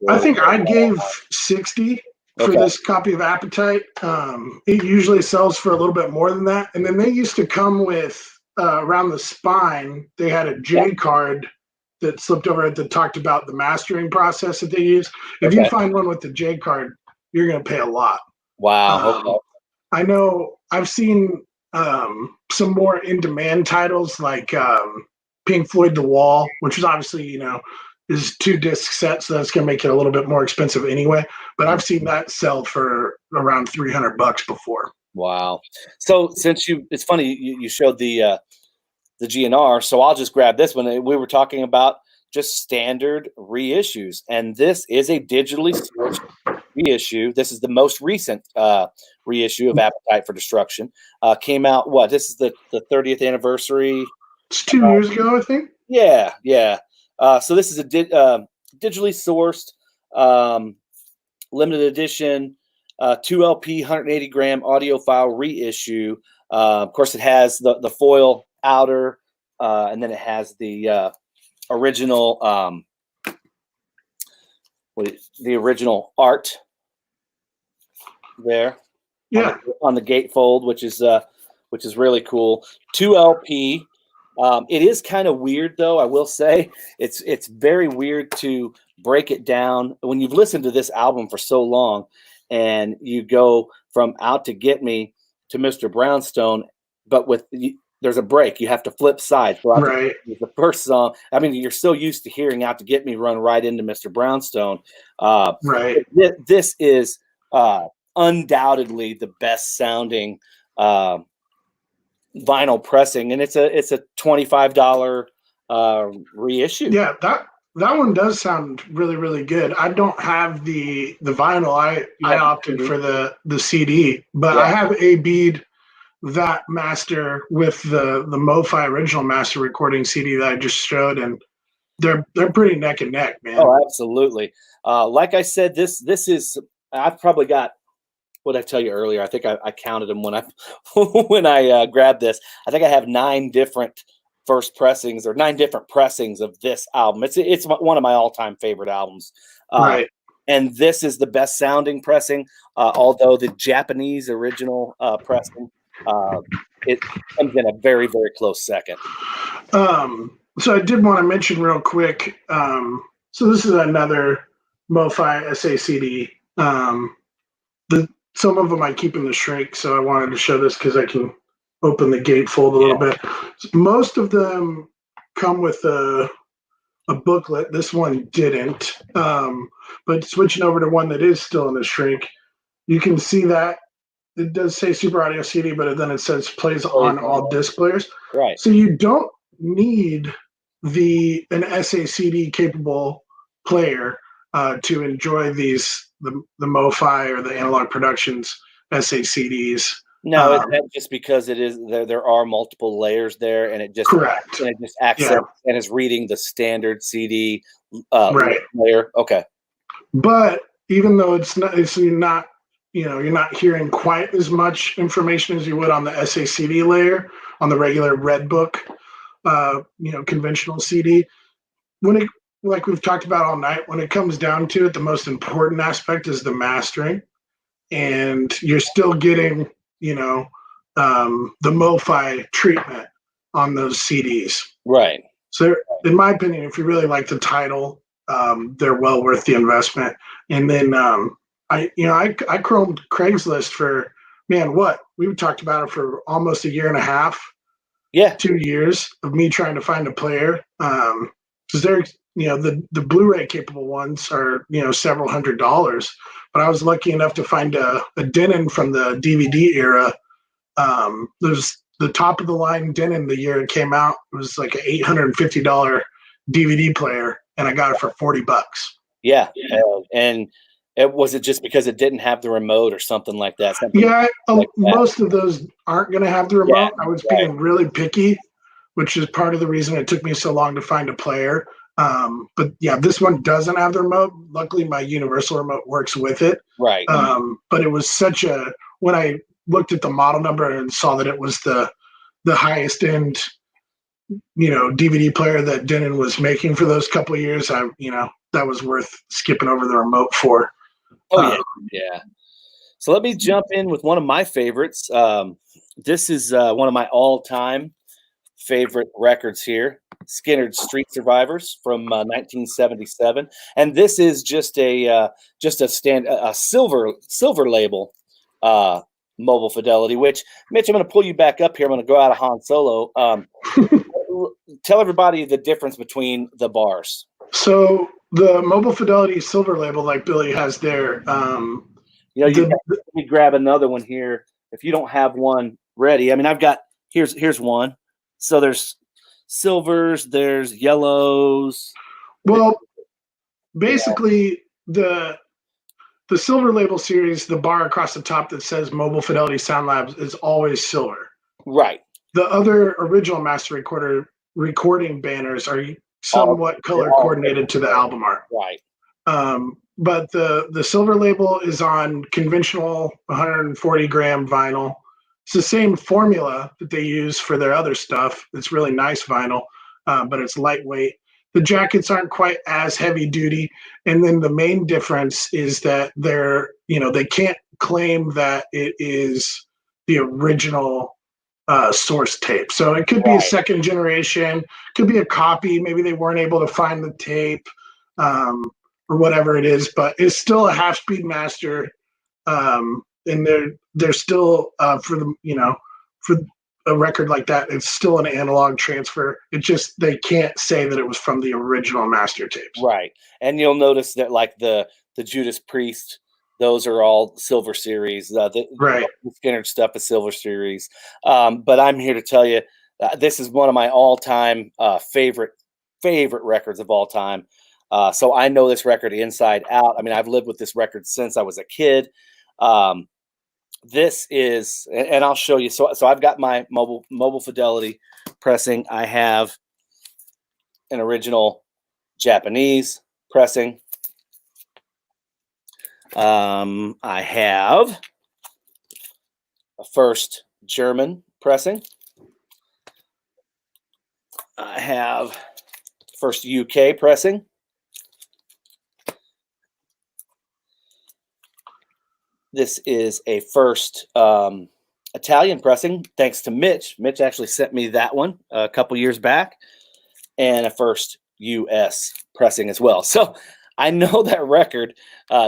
I think I gave 60 for this copy of Appetite. It usually sells for a little bit more than that. And then they used to come with around the spine, they had a J card that slipped over that talked about the mastering process that they use. If you find one with the J card, you're going to pay a lot. Wow. I know I've seen some more in-demand titles like Pink Floyd The Wall, which is obviously, is 2 disc set, so that's going to make it a little bit more expensive anyway. But I've seen that sell for around $300 before. Wow. So since it's funny you showed the GNR, so I'll just grab this one. We were talking about just standard reissues, and this is a digitally sourced reissue. This is the most recent reissue of Appetite for Destruction. Came out this is the 30th anniversary. It's 2 years ago, I think. Yeah. So this is a digitally sourced limited edition 2 LP 180 gram audiophile reissue. Of course, it has the foil outer, and then it has the original the original art there. Yeah, on the gatefold, which is really cool. 2 LP. It is kind of weird, though. I will say it's very weird to break it down when you've listened to this album for so long, and you go from Out to Get Me to Mr. Brownstone, but there's a break. You have to flip sides. So right. The first song. I mean, you're so used to hearing Out to Get Me run right into Mr. Brownstone. Right. This is undoubtedly the best sounding vinyl pressing, and it's a $25 reissue. Yeah, that one does sound really, really good. I don't have the vinyl. I opted for the CD, but I have AB'd that master with the MoFi original master recording CD that I just showed, and they're pretty neck and neck, man. Oh, absolutely. Like I said, this is, I've probably got, what I tell you earlier, I think I counted them when I grabbed this. I think I have 9 different first pressings or 9 different pressings of this album. It's one of my all-time favorite albums. Right. And this is the best sounding pressing, although the Japanese original pressing, it comes in a very, very close second. So I did want to mention real quick. So this is another MoFi SACD. Some of them I keep in the shrink, so I wanted to show this because I can open the gatefold a little bit. Most of them come with a booklet. This one didn't. But switching over to one that is still in the shrink, you can see that it does say Super Audio CD, but then it says plays Plays on on all disc players. Right. So you don't need an SACD capable player to enjoy the MoFi or the Analog Productions SACDs. No, it's just because it is there are multiple layers there, and it just Correct. accents and is reading the standard CD Right. layer. Okay. But even though it's not you're not hearing quite as much information as you would on the SACD layer on the regular Red Book, conventional CD. When it, like we've talked about all night, when it comes down to it, the most important aspect is the mastering, and you're still getting the MoFi treatment on those CDs. Right. So, in my opinion, if you really like the title, they're well worth the investment. And then I chromed Craigslist for what we've talked about it for almost a year and a half. Yeah. 2 years of me trying to find a player. Because they're the Blu-ray capable ones are several $100s, but I was lucky enough to find a Denon from the DVD era. There's the top of the line Denon the year it came out. It was like an $850 DVD player, and I got it for $40. Yeah, and was it just because it didn't have the remote or something like that? Most of those aren't going to have the remote. I was being really picky, which is part of the reason it took me so long to find a player. But yeah, this one doesn't have the remote. Luckily, my universal remote works with it. Right. But it was when I looked at the model number and saw that it was the highest end, DVD player that Denon was making for those couple of years, that was worth skipping over the remote for. Oh yeah, yeah. So let me jump in with one of my favorites. This is one of my all-time favorite records here, Skinner's Street Survivors from 1977, and this is just a silver label mobile fidelity. Which, Mitch, I'm going to pull you back up here. I'm going to go out of Han Solo. Tell everybody the difference between the bars. So the mobile fidelity silver label, like Billy has there. Let me grab another one here. If you don't have one ready, I mean, I've got here's one. So there's silvers, there's yellows. Well, basically the silver label series, the bar across the top that says Mobile Fidelity Sound Labs is always silver. Right. The other original master recording banners are somewhat color coordinated to the album art. Right. But the silver label is on conventional 140 gram vinyl. It's the same formula that they use for their other stuff. It's really nice vinyl, but it's lightweight. The jackets aren't quite as heavy duty. And then the main difference is that they can't claim that it is the original source tape. So it could be a second generation, could be a copy. Maybe they weren't able to find the tape or whatever it is, but it's still a half-speed master. And they're still for a record like that, it's still an analog transfer. It just, they can't say that it was from the original master tapes. Right. And you'll notice that like the Judas Priest, those are all silver series. The Skinner stuff is silver series. But I'm here to tell you, this is one of my all-time favorite records of all time. So I know this record inside out. I mean, I've lived with this record since I was a kid. This is, and I'll show you. So I've got my mobile fidelity pressing. I have an original Japanese pressing. I have a first German pressing. I have first UK pressing. This is a first Italian pressing, thanks to Mitch. Mitch actually sent me that one a couple years back, and a first US pressing as well. So I know that record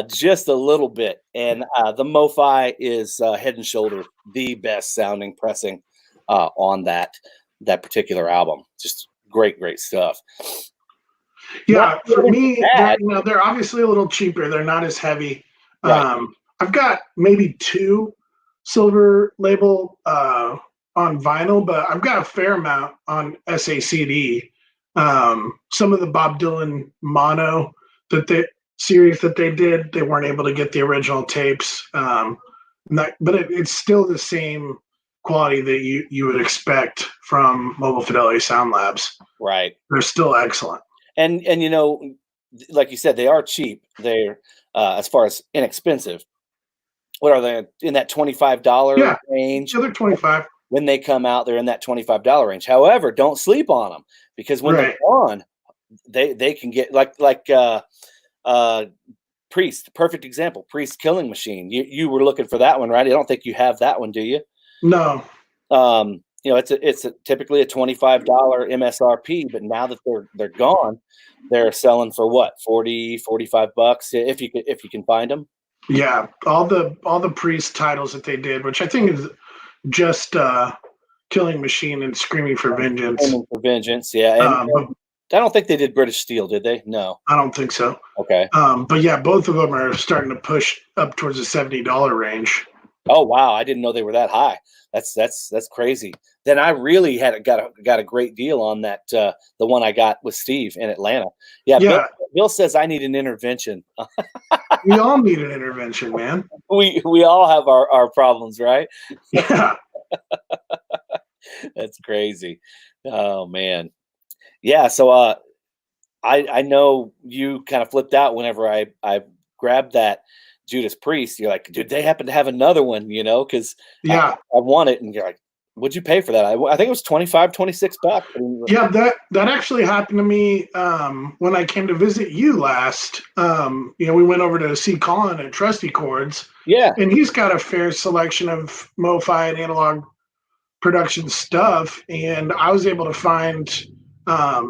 just a little bit, and the MoFi is head and shoulder the best sounding pressing on that particular album. Just great stuff. Yeah, for me, they're obviously a little cheaper. They're not as heavy. Right. I've got maybe two silver label on vinyl, but I've got a fair amount on SACD. Some of the Bob Dylan mono series that they did, they weren't able to get the original tapes. But it's still the same quality that you would expect from Mobile Fidelity Sound Labs. Right. They're still excellent. And you know, like you said, they are cheap. They're as far as inexpensive. What are they in that $25 range? Yeah, they're 25. When they come out, they're in that $25 range. However, don't sleep on them, because when they're gone, they can get like Priest, perfect example. Priest Killing Machine. You were looking for that one, right? I don't think you have that one, do you? No. You know, it's typically a $25 MSRP, but now that they're gone, they're selling for what, $40, $45 if you can find them. Yeah, all the Priest titles that they did, which I think is just Killing Machine and Screaming for Vengeance. Screaming for Vengeance, yeah. And I don't think they did British Steel, did they? No, I don't think so. Okay. But yeah, both of them are starting to push up towards the $70 range. Oh wow, I didn't know they were that high. That's crazy. Then I really got a great deal on that. The one I got with Steve in Atlanta. Yeah. Bill says I need an intervention. We all need an intervention, man. We all have our problems, right? Yeah. That's crazy. Oh man. Yeah. So I know you kind of flipped out whenever I grabbed that Judas Priest. You're like, dude, they happen to have another one, you know, because I want it. And you're like, what'd you pay for that? I think it was $25-$26. Yeah, that actually happened to me when I came to visit you last. You know, we went over to see Colin at Trusty Chords. Yeah. And he's got a fair selection of MoFi and analog production stuff. And I was able to find, I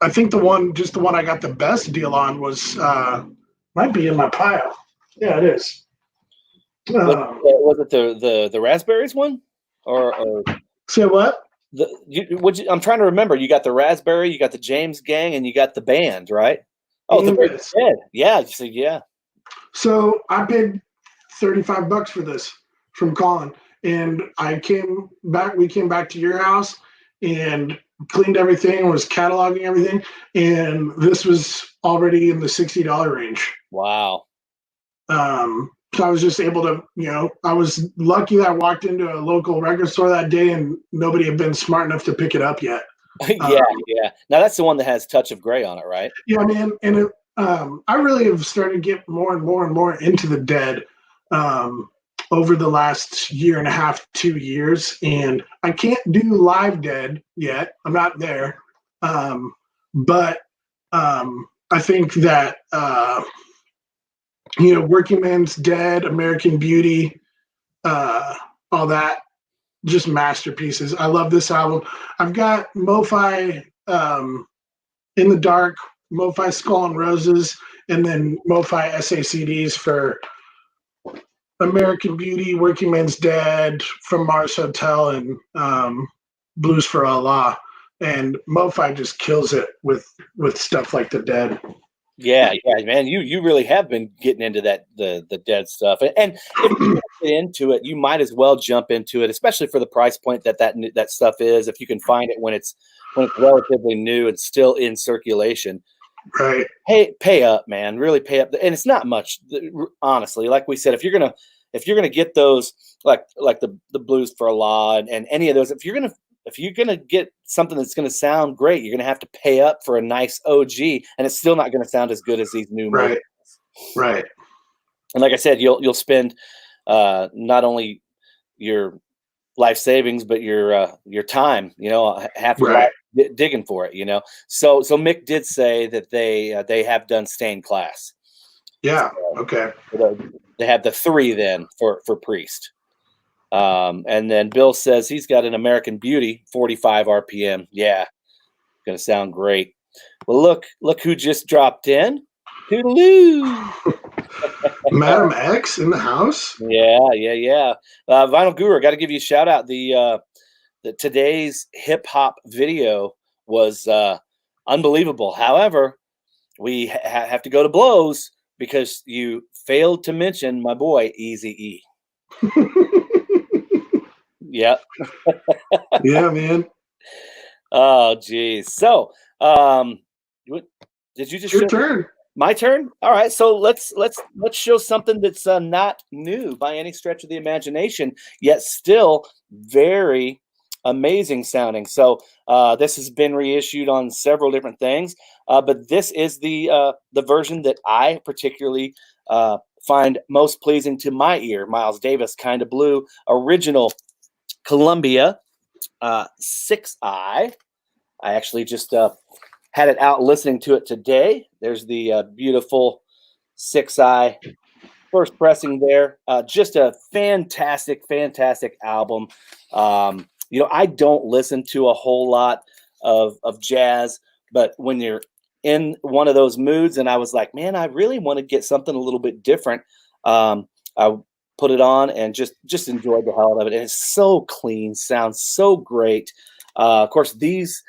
think the one I got the best deal on was, might be in my pile. Yeah, it is. Was it the Raspberries one? Or say what? I'm trying to remember. You got the Raspberry, you got the James Gang, and you got the band, right? Oh, the band. Yeah. Yeah. So I paid $35 for this from Colin, and we came back to your house and cleaned everything, was cataloging everything, and this was already in the $60 range. Wow. So I was just able to, you know, I was lucky that I walked into a local record store that day and nobody had been smart enough to pick it up yet. Yeah. Now that's the one that has Touch of Grey on it, right? Yeah, man. And I really have started to get more and more and more into the Dead over the last year and a half, 2 years. And I can't do live Dead yet. I'm not there. But I think that you know, Working Man's Dead, American Beauty, all that, just masterpieces. I love this album. I've got MoFi In the Dark, MoFi Skull and Roses, and then MoFi SACDs for American Beauty, Working Man's Dead, From Mars Hotel, and Blues for Allah. And MoFi just kills it with stuff like the Dead. Yeah, man, you really have been getting into that the Dead stuff, and if you get into it, you might as well jump into it, especially for the price point that stuff is. If you can find it when it's relatively new and still in circulation, right? Pay up, man, really pay up, and it's not much, honestly. Like we said, if you're gonna get those like the Blues for Allah and any of those, if you're gonna get something that's gonna sound great, you're gonna have to pay up for a nice OG, and it's still not gonna sound as good as these new movies. Right. And like I said, you'll spend not only your life savings, but your time. You know, half your life digging for it. You know, so Mick did say that they have done stained class. Yeah. Okay. They have the 3 then for Priest. And then Bill says he's got an American Beauty, 45 RPM. Yeah, gonna sound great. Well, look who just dropped in. Toodaloo. Madam X in the house. Yeah. Vinyl Guru, got to give you a shout out. The today's hip hop video was unbelievable. However, we have to go to blows because you failed to mention my boy Eazy-E. Yep. Yeah, man. Oh, geez. So, what- did you It's just your show turn. my turn? All right. So let's show something that's not new by any stretch of the imagination, yet still very amazing sounding. So this has been reissued on several different things, but this is the version that I particularly find most pleasing to my ear. Miles Davis, Kind of Blue, original Columbia 6i. I actually just had it out listening to it today. There's the beautiful 6i first pressing there. Just a fantastic, fantastic album. I don't listen to a whole lot of jazz, but when you're in one of those moods, and I was like, man, I really want to get something a little bit different. I put it on and just enjoyed the hell out of it. And it's so clean, sounds so great. Of course, these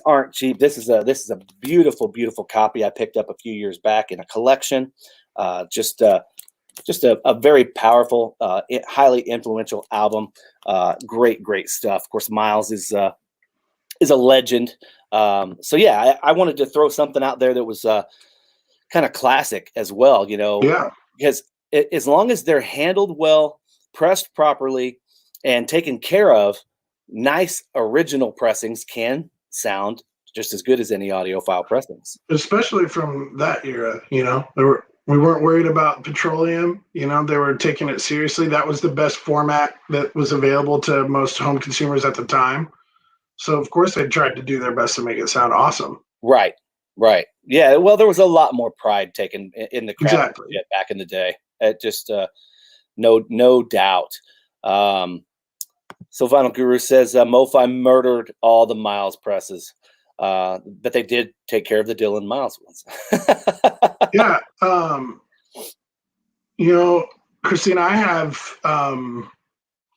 aren't cheap. This is a beautiful, beautiful copy I picked up a few years back in a collection. Just a very powerful, highly influential album. Great stuff. Of course, Miles is a legend. So yeah, I wanted to throw something out there that was kind of classic as well. Yeah. Because as long as they're handled well, pressed properly, and taken care of, nice original pressings can sound just as good as any audiophile pressings. Especially from that era, we weren't worried about petroleum, they were taking it seriously. That was the best format that was available to most home consumers at the time. So of course they tried to do their best to make it sound awesome. Right, right. Yeah, well, there was a lot more pride taken in the Exactly. craftsmanship back in the day. It just no doubt. Um, so Vinyl Guru says MoFi murdered all the Miles presses, but they did take care of the Dylan Miles ones. Yeah. You know, Christina, I have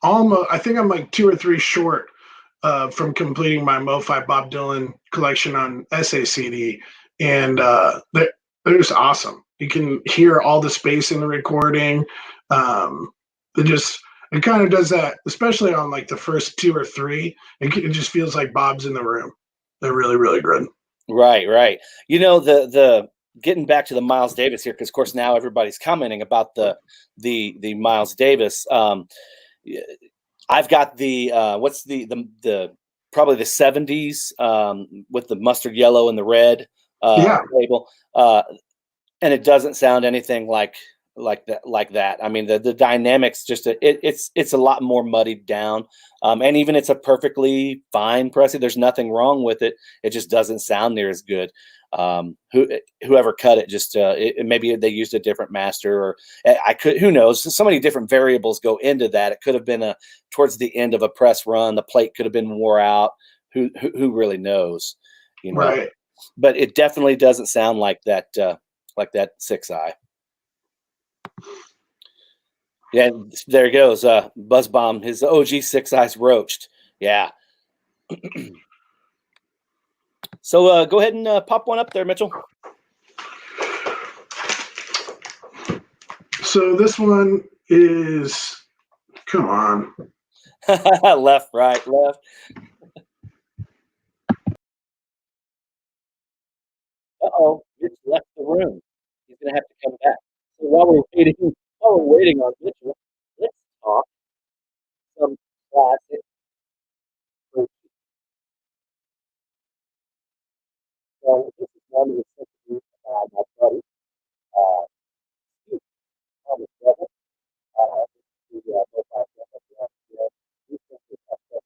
almost, I think I'm like 2 or 3 short from completing my MoFi Bob Dylan collection on SACD. And they're just awesome. You can hear all the space in the recording. Um, it just, it kind of does that, especially on like the first 2 or 3. It just feels like Bob's in the room. They're really, really good. Right, right. The getting back to the Miles Davis here, because of course now everybody's commenting about the Miles Davis. Y- I've got the what's the probably the 70s with the mustard yellow and the red Yeah, label. And it doesn't sound anything like that. I mean, the dynamics it's a lot more muddied down, and even it's a perfectly fine pressing. There's nothing wrong with it. It just doesn't sound near as good. Whoever cut it just maybe they used a different master, or I could who knows. So many different variables go into that. It could have been towards the end of a press run. The plate could have been wore out. Who really knows? You know, right. but it definitely doesn't sound like that. Like that 6i. Yeah, there goes. Buzz Bomb, his OG 6i's roached. Yeah. So go ahead and pop one up there, Mitchell. So this one is, come on. Left, right, left. Uh-oh, Mitch left the room. He's gonna have to come back. So while we're waiting on Mitchell, let's talk some classic Croce. So this is one that was sent to me by my buddy, uh, Steve, Thomas Devil. The MoFi Devil. He sent this up there.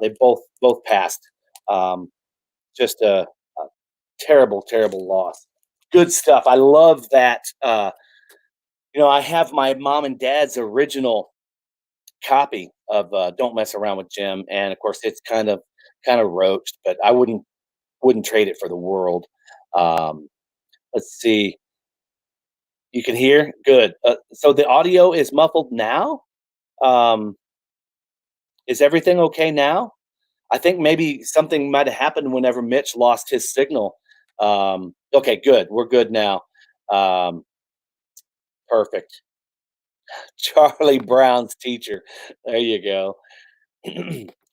They both passed. Just a terrible, terrible loss. Good stuff. I love that. I have my mom and dad's original copy of "Don't Mess Around with Jim," and of course, it's kind of roached, but I wouldn't trade it for the world. Um, let's see. You can hear good. So the audio is muffled now. Um, is everything okay now? I think maybe something might have happened whenever Mitch lost his signal. Okay, good. We're good now. Um, Perfect. Charlie Brown's teacher. There you go.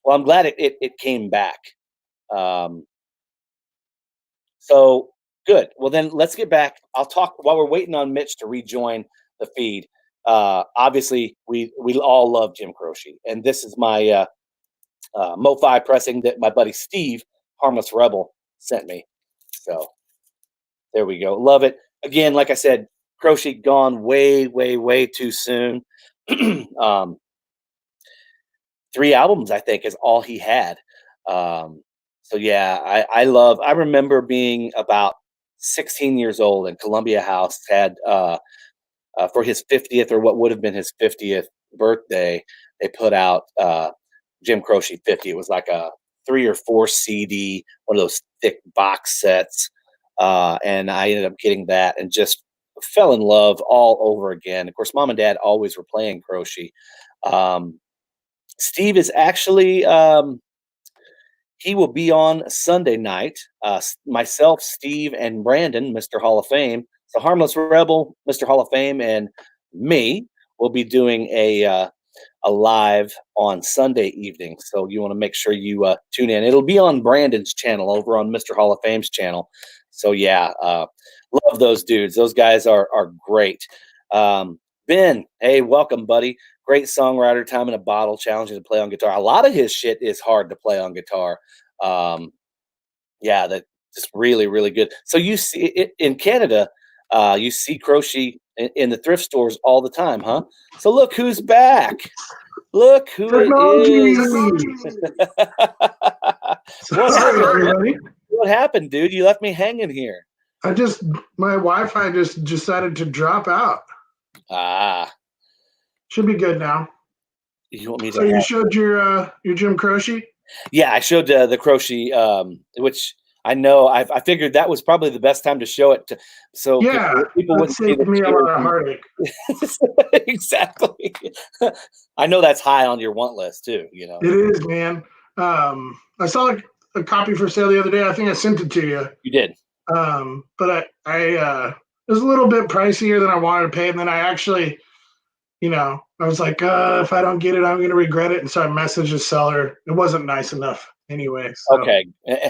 Well, I'm glad it came back. Um, so good. Well, then let's get back. I'll talk while we're waiting on Mitch to rejoin the feed. Obviously, we all love Jim Croce, and this is my MoFi pressing that my buddy Steve, Harmless Rebel, sent me. So there we go. Love it. Again, like I said, Croce gone way, way, way too soon. 3 albums, I think, is all he had. So yeah, I remember being about 16 years old, and Columbia House had for his 50th, or what would have been his 50th birthday, they put out Jim Croce 50. It was like a 3 or 4 CD, one of those thick box sets. And I ended up getting that and just fell in love all over again. Of course, mom and dad always were playing Croce. Steve is actually, he will be on Sunday night. Myself, Steve, and Brandon, Mr. Hall of Fame. So Harmless Rebel, Mr. Hall of Fame, and me will be doing a live on Sunday evening. So you want to make sure you tune in. It'll be on Brandon's channel over on Mr. Hall of Fame's channel. So yeah, love those dudes. Those guys are great. Ben, hey, welcome, buddy. Great songwriter, Time in a Bottle, challenging to play on guitar. A lot of his shit is hard to play on guitar. Yeah, that's just really, really good. So you see it in Canada, you see Croce in the thrift stores all the time, huh? So look who's back. Look who Technology. it is. Sorry, everybody. What happened, dude? You left me hanging here. My Wi-Fi just decided to drop out. Ah, Should be good now. you want me to? So you showed your Jim Croce? Yeah, I showed the Croce, which I know. I figured that was probably the best time to show it. So Yeah, people that wouldn't see saved me a lot of heartache. Exactly. I know that's high on your want list too. It is, man. I saw a copy for sale the other day. I think I sent it to you. You did. But I it was a little bit pricier than I wanted to pay, and then I actually, I was like, if I don't get it, I'm going to regret it. And so I messaged the seller. It wasn't nice enough anyway. So Okay.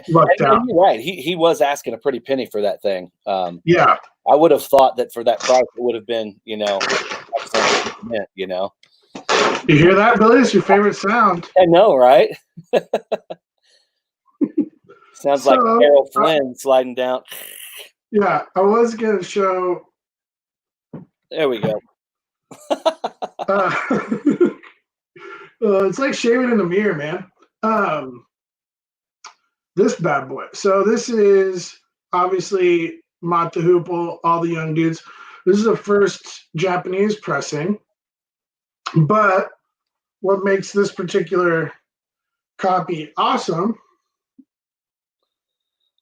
lucked out. And you're right. He was asking a pretty penny for that thing. Yeah. I would have thought that for that price, it would have been, You hear that, Billy? It's your favorite sound. I know, right? Sounds like Carol Flynn sliding down. Yeah, I was going to show. There we go. It's like shaving in the mirror, man. This bad boy. So this is obviously Mott the Hoople, all the young dudes. This is the first Japanese pressing. But what makes this particular copy awesome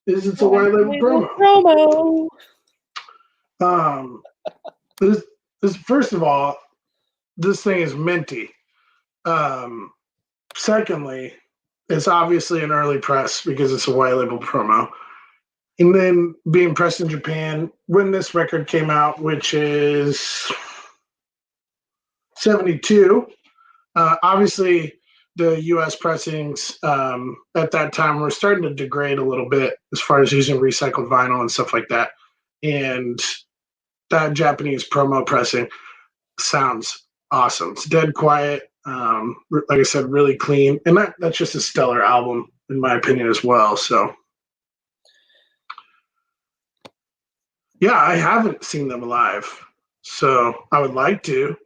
is it's a white label promo. This first of all, this thing is minty. Secondly, it's obviously an early press because it's a white label promo. And then being pressed in Japan when this record came out, which is 72, obviously the US pressings at that time were starting to degrade a little bit as far as using recycled vinyl and stuff like that. And that Japanese promo pressing sounds awesome. It's dead quiet. Like I said, really clean. And that's just a stellar album, in my opinion, as well. So, yeah, I haven't seen them live. So I would like to.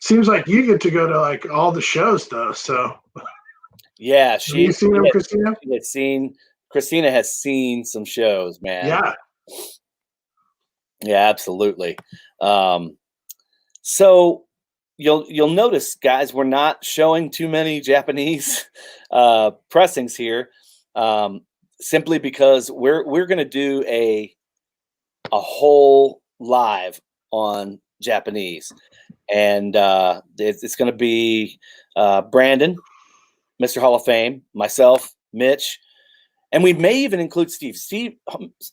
Seems like you get to go to like all the shows, though. So Yeah, Have you seen him, Christina? Christina has seen some shows, man. Yeah. Yeah, absolutely. So you'll notice, guys, we're not showing too many Japanese pressings here, simply because we're going to do a whole live on Japanese, and it's going to be Brandon, Mr. Hall of Fame, myself, Mitch, and we may even include Steve. Steve,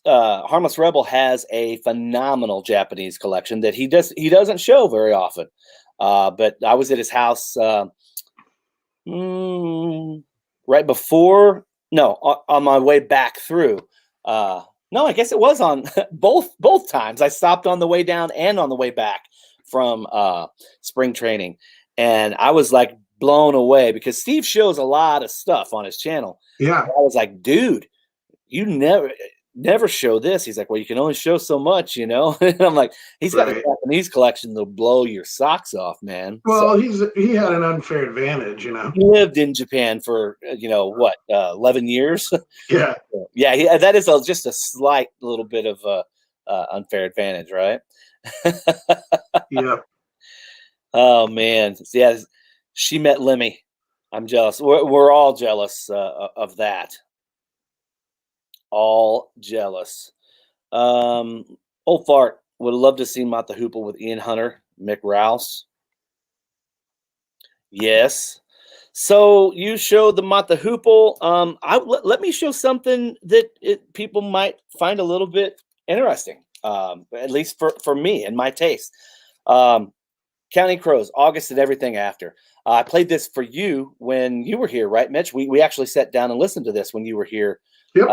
Harmless Rebel has a phenomenal Japanese collection that he doesn't show very often. But I was at his house right before, no, on my way back through. No, I guess it was on both times. I stopped on the way down and on the way back from spring training, and I was like blown away because Steve shows a lot of stuff on his channel. Yeah. I was like, dude, you never show this. He's like, well, you can only show so much, you know? And I'm like, he's got a Japanese collection that'll blow your socks off, man. Well, he had an unfair advantage, you know. He lived in Japan for, 11 years? Yeah. Yeah, that is just a slight little bit of unfair advantage, right? Yeah. Oh, man. Yeah, she met Lemmy. I'm jealous. We're all jealous of that. All jealous. Old Fart would have loved to see Mott the Hoople with Ian Hunter, Mick Rouse. Yes. So you showed the Mott the Hoople. Let me show something that people might find a little bit interesting, at least for me and my taste. Counting Crows, August and Everything After. I played this for you when you were here, right, Mitch? We actually sat down and listened to this when you were here. Yep.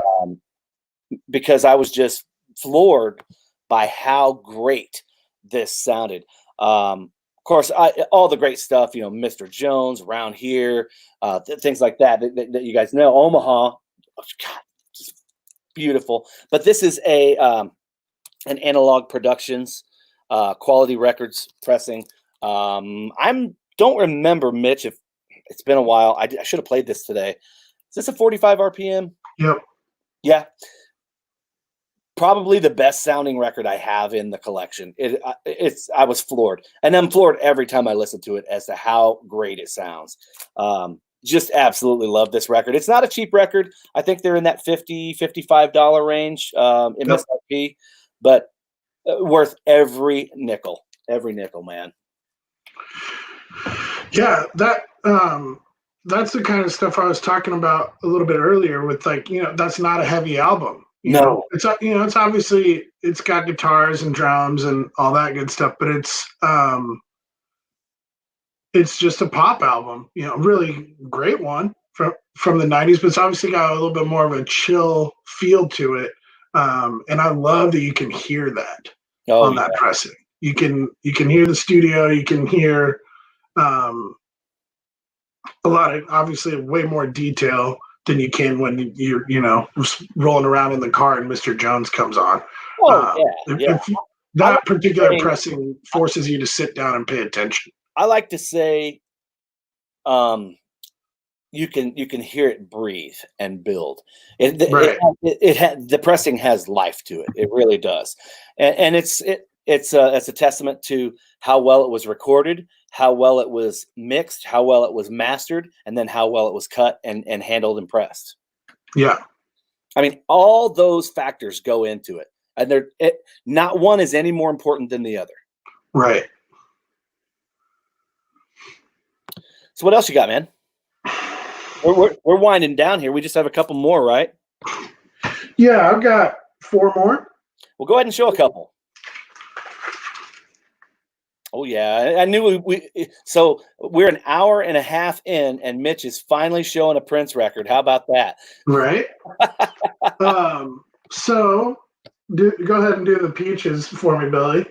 Because I was just floored by how great this sounded. Of course, all the great stuff, Mr. Jones, Around Here, things like that you guys know. Omaha, God, just beautiful. But this is an Analog Productions Quality Records pressing. I don't remember, Mitch, if it's been a while. I should have played this today. Is this a 45 RPM? Yep. Yeah. Probably the best sounding record I have in the collection. I was floored, and I'm floored every time I listen to it as to how great it sounds. Just absolutely love this record. It's not a cheap record. I think they're in that $50-$55 range MSRP, but worth every nickel, man. Yeah, that's the kind of stuff I was talking about a little bit earlier with, like, that's not a heavy album. You know, it's it's obviously, it's got guitars and drums and all that good stuff, but it's just a pop album, really great one from the 90s, but it's obviously got a little bit more of a chill feel to it. And I love that you can hear that on that pressing. You can hear the studio, you can hear a lot of, obviously, way more detail than you can when you're, rolling around in the car and Mr. Jones comes on. If that particular pressing forces you to sit down and pay attention. I like to say, you can hear it breathe and build. The pressing has life to it. It really does, and it's a testament to how well it was recorded, how well it was mixed, how well it was mastered, and then how well it was cut and handled and pressed. Yeah. I mean, all those factors go into it, and not one is any more important than the other. Right. So what else you got, man? We're winding down here. We just have a couple more, right? Yeah, I've got 4 more. Well, go ahead and show a couple. Oh yeah, I knew so we're an hour and a half in, and Mitch is finally showing a Prince record. How about that? Right. So go ahead and do the peaches for me, Billy.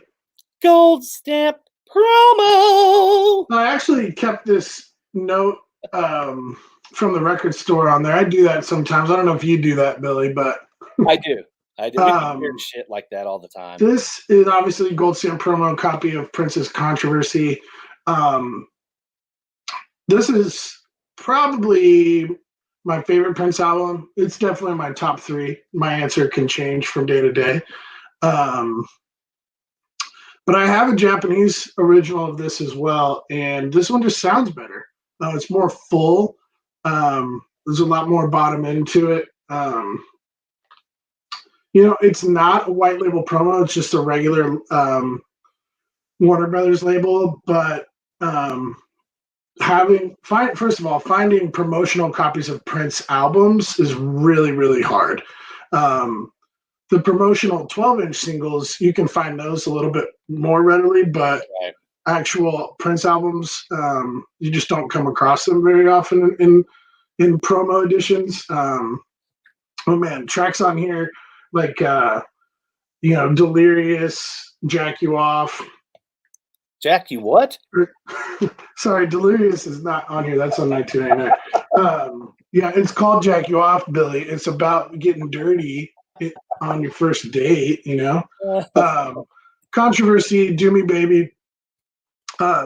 Gold stamp promo. I actually kept this note from the record store on there. I do that sometimes. I don't know if you do that, Billy, but I do. We hear shit like that all the time. This is obviously a gold stamp promo copy of Prince's Controversy. This is probably my favorite Prince album. It's definitely my top 3. My answer can change from day to day. But I have a Japanese original of this as well, and this one just sounds better. It's more full. There's a lot more bottom end to it. It's not a white label promo. It's just a regular Warner Brothers label. But first of all, finding promotional copies of Prince albums is really, really hard. The promotional 12-inch singles, you can find those a little bit more readily, but actual Prince albums, you just don't come across them very often in promo editions. Oh man, tracks on here like Delirious, Jack You Off. Jack You what? Sorry, Delirious is not on here. That's on 1999. Yeah, it's called Jack You Off, Billy. It's about getting dirty on your first date, Controversy, Do Me Baby.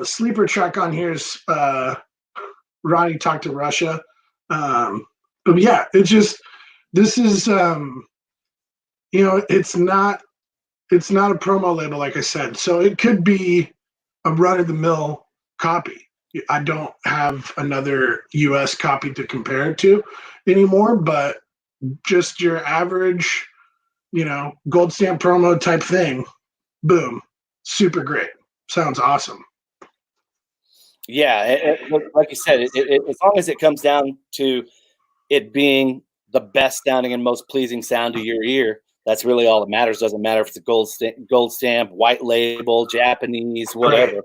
Sleeper track on here is Ronnie Talk to Russia. But yeah, this is it's not a promo label, like I said, so it could be a run-of-the-mill copy. I don't have another US copy to compare it to anymore, but just your average gold stamp promo type thing, boom, super great, sounds awesome. Yeah, like you said, as long as it comes down to it being the best sounding and most pleasing sound to your ear, that's really all that matters. Doesn't matter if it's a gold stamp, white label, Japanese, whatever.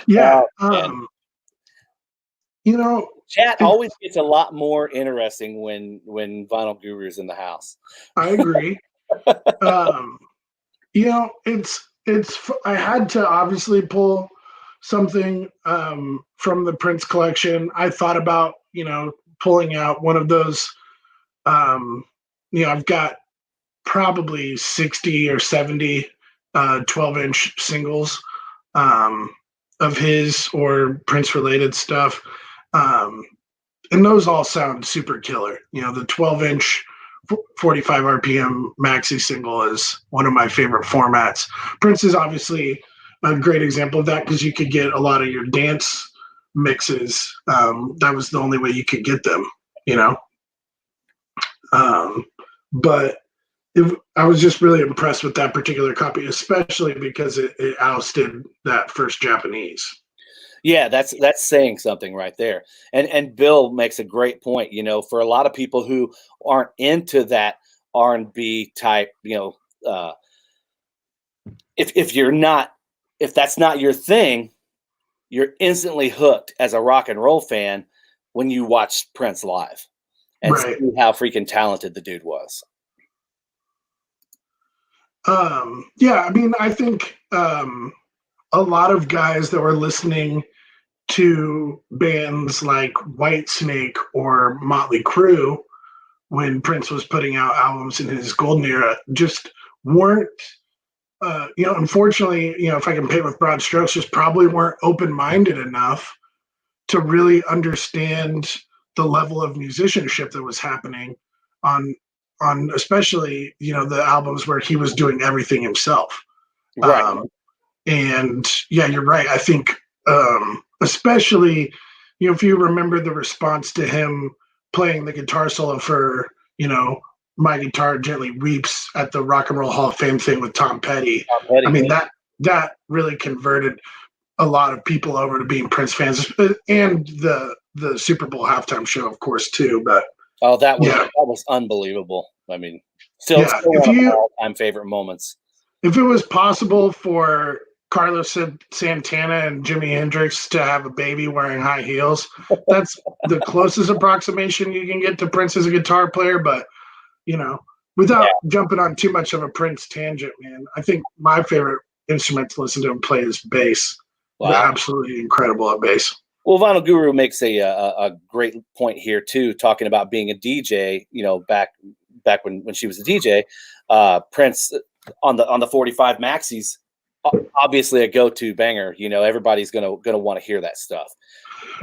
Yeah. Chat always gets a lot more interesting when Vinyl Guru's in the house. I agree. I had to obviously pull something from the Prince collection. I thought about pulling out one of those. I've got probably 60 or 70 12-inch singles of his or Prince related stuff. And those all sound super killer. The 12-inch 45 RPM maxi single is one of my favorite formats. Prince is obviously a great example of that because you could get a lot of your dance mixes. That was the only way you could get them, but I was just really impressed with that particular copy, especially because it ousted that first Japanese. Yeah, that's saying something right there. And Bill makes a great point. For a lot of people who aren't into that R&B type, if that's not your thing, you're instantly hooked as a rock and roll fan when you watch Prince live and see how freaking talented the dude was. Yeah, I mean, I think a lot of guys that were listening to bands like Whitesnake or Motley Crue when Prince was putting out albums in his golden era just weren't, unfortunately, if I can paint with broad strokes, just probably weren't open-minded enough to really understand the level of musicianship that was happening on especially, the albums where he was doing everything himself. Right. And yeah, you're right. I think, especially, if you remember the response to him playing the guitar solo for, My Guitar Gently Weeps at the Rock and Roll Hall of Fame thing with Tom Petty. I mean, that really converted a lot of people over to being Prince fans, and the Super Bowl halftime show, of course, too. But that was unbelievable. I mean, still one of my all-time favorite moments. If it was possible for Carlos Santana and Jimi Hendrix to have a baby wearing high heels, that's the closest approximation you can get to Prince as a guitar player. But, without jumping on too much of a Prince tangent, man, I think my favorite instrument to listen to him play is bass. Wow. They're absolutely incredible at bass. Well, Vinyl Guru makes a great point here too, talking about being a DJ. Back when she was a DJ, Prince on the 45 maxis obviously a go-to banger. You know, everybody's gonna want to hear that stuff.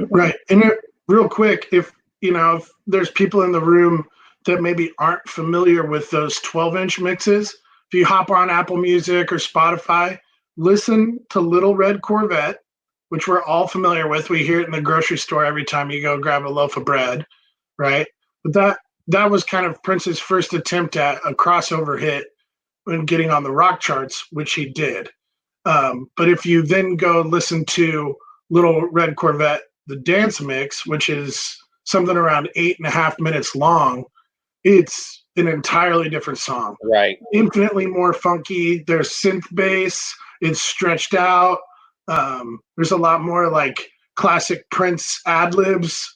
Right. And real quick, if if there's people in the room that maybe aren't familiar with those 12-inch mixes, if you hop on Apple Music or Spotify, listen to Little Red Corvette, which we're all familiar with. We hear it in the grocery store every time you go grab a loaf of bread, right? But that was kind of Prince's first attempt at a crossover hit when getting on the rock charts, which he did. But if you then go listen to Little Red Corvette, the dance mix, which is something around 8.5 minutes long, it's an entirely different song. Right. Infinitely more funky. There's synth bass. It's stretched out. There's a lot more like classic Prince ad libs,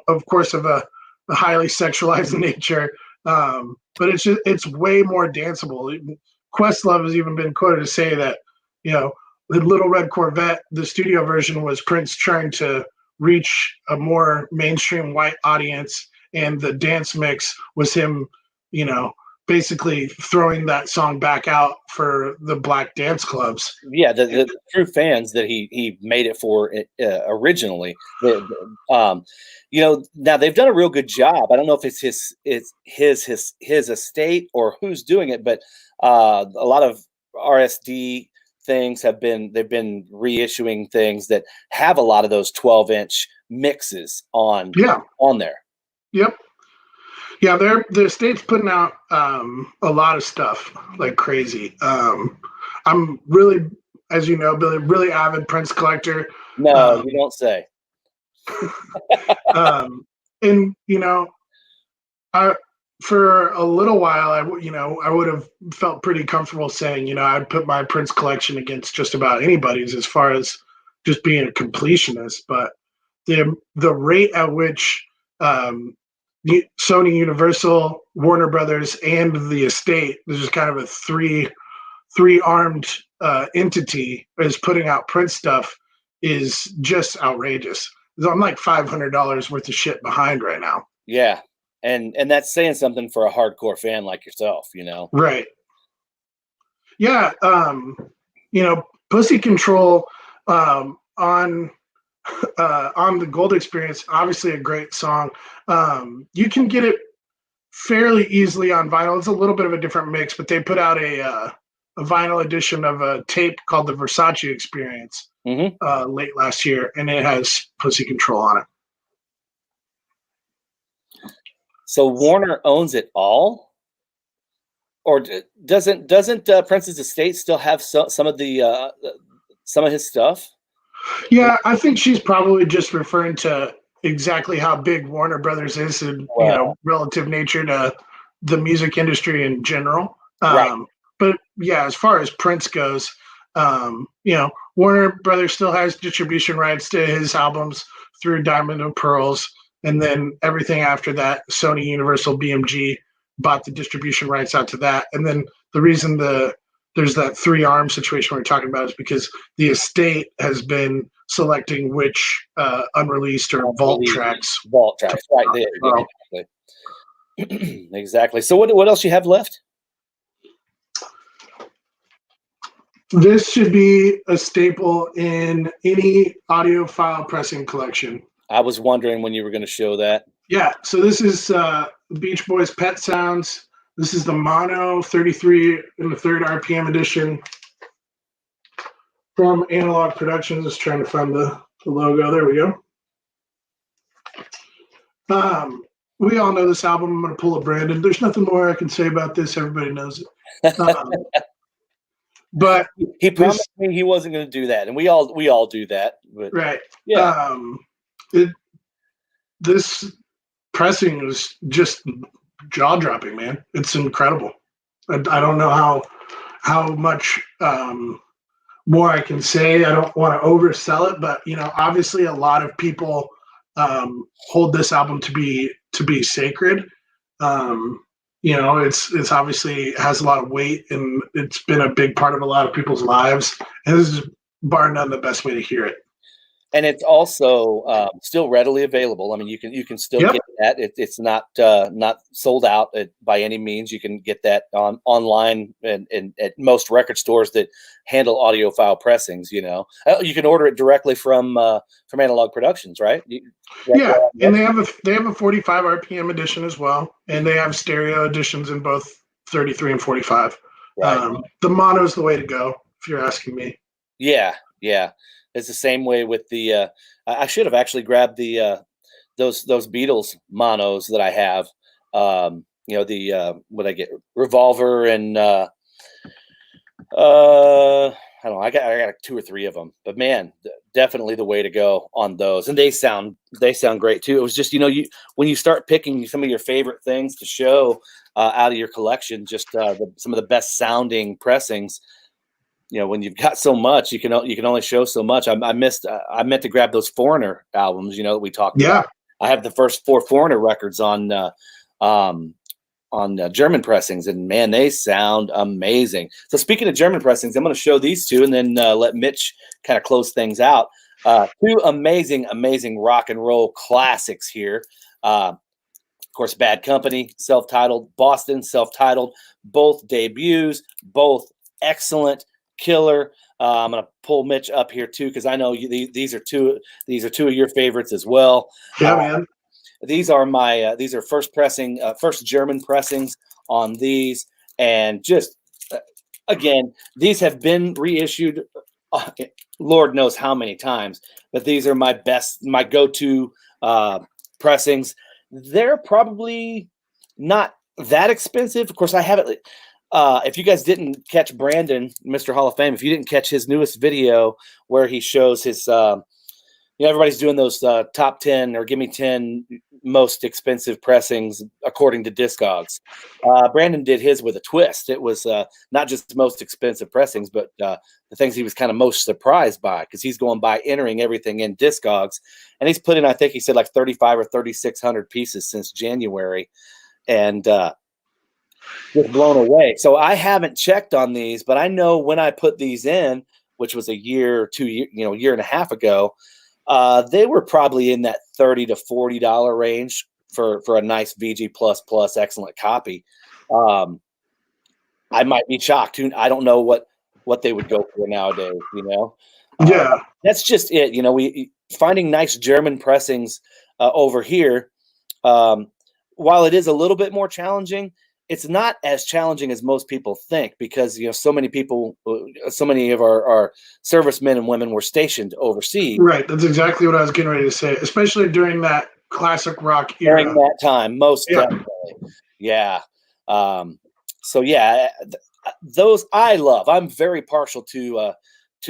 of course, of a highly sexualized nature. But it's way more danceable. Questlove has even been quoted to say that, the Little Red Corvette, the studio version, was Prince trying to reach a more mainstream white audience, and the dance mix was him, basically throwing that song back out for the black dance clubs. Yeah, the true fans that he made it for originally. Now they've done a real good job. I don't know if it's his estate or who's doing it, but a lot of RSD things they've been reissuing things that have a lot of those 12-inch mixes on there. Yep. Yeah, the estate's putting out a lot of stuff like crazy. I'm really, as you know, Billy, really avid Prince collector. No, you don't say. And for a little while, I would have felt pretty comfortable saying, I'd put my Prince collection against just about anybody's as far as just being a completionist. But the rate at which Sony, Universal, Warner Brothers, and the estate, there's just kind of a three-armed entity, is putting out Prince stuff is just outrageous. I'm like $500 worth of shit behind right now. Yeah. And that's saying something for a hardcore fan like yourself, Right. Yeah. Pussy Control on the Gold Experience, obviously a great song. You can get it fairly easily on vinyl. It's a little bit of a different mix, but they put out a vinyl edition of a tape called the Versace Experience late last year, and it has Pussy Control on it. So Warner owns it all, or doesn't Prince's estate still have some of his stuff? Yeah, I think she's probably just referring to exactly how big Warner Brothers is in relative nature to the music industry in general. Right. But yeah, as far as Prince goes, Warner Brothers still has distribution rights to his albums through Diamond and Pearls. And then everything after that, Sony, Universal, BMG bought the distribution rights out to that. And then the reason there's that three-arm situation we're talking about is because the estate has been selecting which unreleased or vault tracks. Vault tracks, right there. Exactly. Exactly. So what else you have left? This should be a staple in any audiophile pressing collection. I was wondering when you were going to show that. Yeah, so this is Beach Boys' Pet Sounds. This is the Mono 33 and the 3rd RPM edition from Analog Productions. Just trying to find the logo. There we go. We all know this album. I'm going to pull a Brandon. There's nothing more I can say about this. Everybody knows it. But he promised me he wasn't going to do that, and we all do that. But, right. Yeah. This pressing is just jaw-dropping, man. It's incredible. I don't know how much more I can say. I don't want to oversell it, but obviously a lot of people hold this album to be sacred. It's obviously has a lot of weight, and it's been a big part of a lot of people's lives. And this is bar none the best way to hear it. And it's also still readily available. I mean, you can still Yep. get that. It's not sold out by any means. You can get that online and at most record stores that handle audiophile pressings. You know, you can order it directly from Analog Productions, right? Yeah, and they have a 45 RPM edition as well, and they have stereo editions in both 33 and 45. Right. The mono is the way to go, if you're asking me. Yeah, yeah. It's the same way with the. I should have actually grabbed the those Beatles monos that I have. You know the what I get Revolver and I don't know. I got 2 or 3 of them, but man, definitely the way to go on those. And they sound great too. It was just when you start picking some of your favorite things to show out of your collection, just some of the best sounding pressings. You know, when you've got so much, you can only show so much. I meant to grab those Foreigner albums. You know, that we talked Yeah. about. I have the first 4 Foreigner records on German pressings, and man, they sound amazing. So speaking of German pressings, I'm going to show these 2, and then let Mitch kind of close things out. 2 amazing rock and roll classics here. Of course, Bad Company, self-titled, Boston, self-titled, both debuts, both excellent, killer. I'm going to pull Mitch up here too, because I know these are two of your favorites as well. Yeah, man. These are my these are first German pressings on these, and just again, these have been reissued, Lord knows how many times, but these are my go-to pressings. They're probably not that expensive. Of course, I haven't. If you guys didn't catch Brandon, Mr. Hall of Fame, if you didn't catch his newest video where he shows his, everybody's doing those top 10 or give me 10 most expensive pressings according to Discogs. Brandon did his with a twist. It was not just most expensive pressings, but the things he was kind of most surprised by, because he's going by entering everything in Discogs, and he's put in, I think he said, like 35 or 3,600 pieces since January, and just blown away. So I haven't checked on these, but I know when I put these in, which was a year and a half ago, they were probably in that $30 to $40 range for a nice VG plus excellent copy. I might be shocked. I don't know what they would go for nowadays. Yeah. That's just it. We finding nice German pressings over here. While it is a little bit more challenging, it's not as challenging as most people think, because so many of our servicemen and women were stationed overseas. Right. That's exactly what I was getting ready to say, especially during that classic rock era. During that time, most definitely. Yeah. So yeah, those I love. I'm very partial to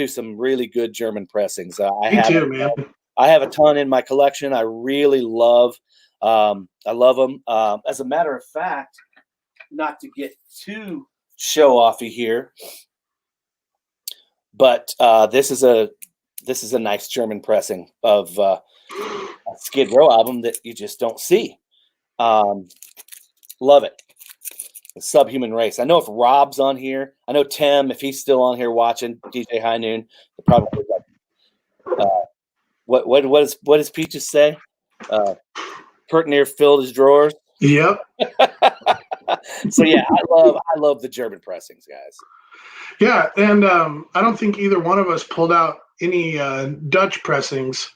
some really good German pressings. Me too, man. I have a ton in my collection. I really love. I love them. As a matter of fact, not to get too show offy here, but this is a nice German pressing of a Skid Row album that you just don't see. Love it. The Subhuman Race. I know if Rob's on here, I know Tim, if he's still on here watching DJ High Noon, probably what does Peaches say? Pert near filled his drawers. Yep. So yeah, I love the German pressings, guys. Yeah, and I don't think either one of us pulled out any Dutch pressings,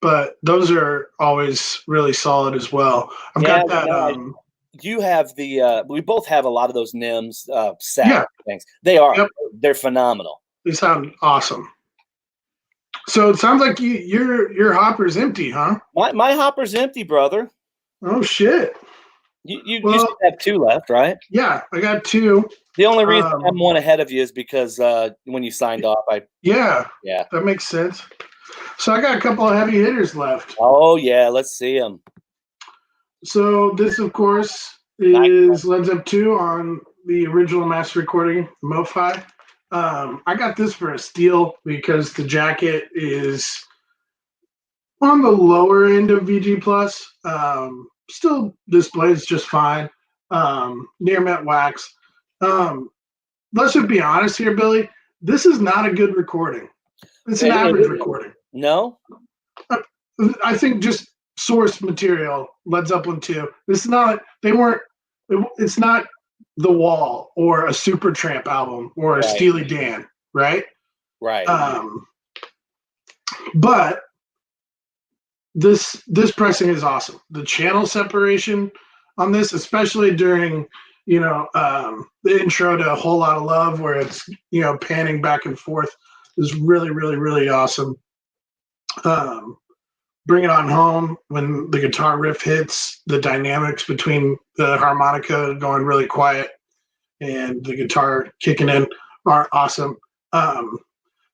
but those are always really solid as well. I've got that. You have the. We both have a lot of those NIMS SAC things. They are. Yep. They're phenomenal. They sound awesome. So it sounds like your hopper's empty, huh? My hopper's empty, brother. Oh shit. You should have 2 left, right? Yeah, I got 2. The only reason I'm 1 ahead of you is because when you signed off, yeah, that makes sense. So I got a couple of heavy hitters left. Oh yeah, let's see them. So this, of course, is Led Zeppelin 2 on the original master recording, MoFi. I got this for a steal because the jacket is on the lower end of VG plus. Still displays just fine. Near matte wax. Let's just be honest here, Billy. This is not a good recording. It's an average recording. No? I think just source material, Led Zeppelin 2. It's not, it's not The Wall or a Supertramp album or a Right. Steely Dan, right? Right. But this pressing is awesome. The channel separation on this, especially during, the intro to A Whole Lot of Love, where it's, panning back and forth, is really, really, really awesome. Bring It On Home, when the guitar riff hits, the dynamics between the harmonica going really quiet and the guitar kicking in are awesome.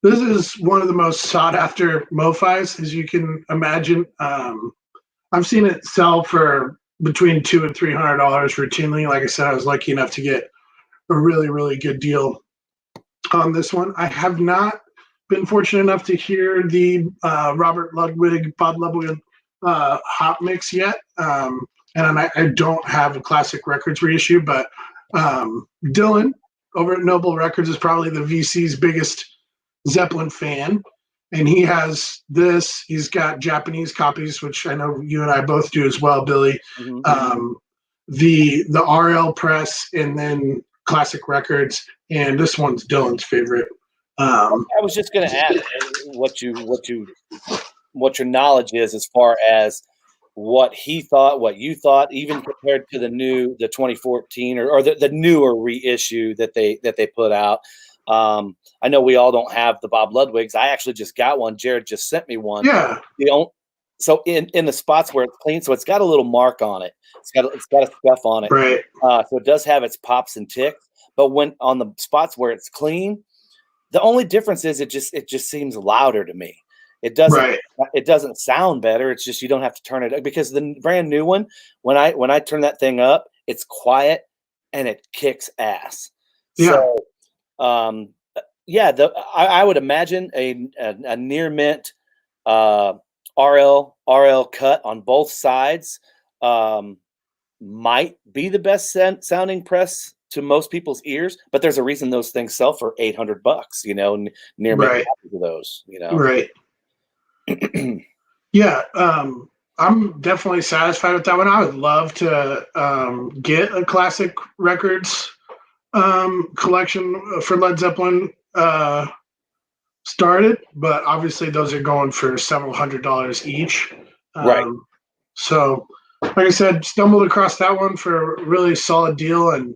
This is one of the most sought after MoFis, as you can imagine. I've seen it sell for between $200 and $300 routinely. Like I said, I was lucky enough to get a really, really good deal on this one. I have not been fortunate enough to hear the Robert Ludwig, Bob Ludwig hot mix yet. And I don't have a Classic Records reissue, but Dylan over at Noble Records is probably the VC's biggest Zeppelin fan. And he has this. He's got Japanese copies, which I know you and I both do as well, Billy. Mm-hmm. The RL press, and then Classic Records. And this one's Dylan's favorite. I was just going to ask what your knowledge is as far as what he thought, what you thought, even compared to the 2014 or the newer reissue that they put out. I know we all don't have the Bob Ludwigs. I actually just got one. Jared just sent me one. Yeah. So in the spots where it's clean, so it's got a little mark on it. It's got a scuff on it. Right. So it does have its pops and ticks. But when on the spots where it's clean, the only difference is it just seems louder to me. It doesn't sound better. It's just you don't have to turn it up, because the brand new one, when I turn that thing up, it's quiet and it kicks ass. Yeah. So I would imagine a near mint RL cut on both sides might be the best sounding press to most people's ears, but there's a reason those things sell for $800, near mint copies of those, Right. Yeah. I'm definitely satisfied with that one. I would love to get a Classic Records collection for Led Zeppelin started, but obviously those are going for several $100s each. Right. So, like I said, stumbled across that one for a really solid deal, and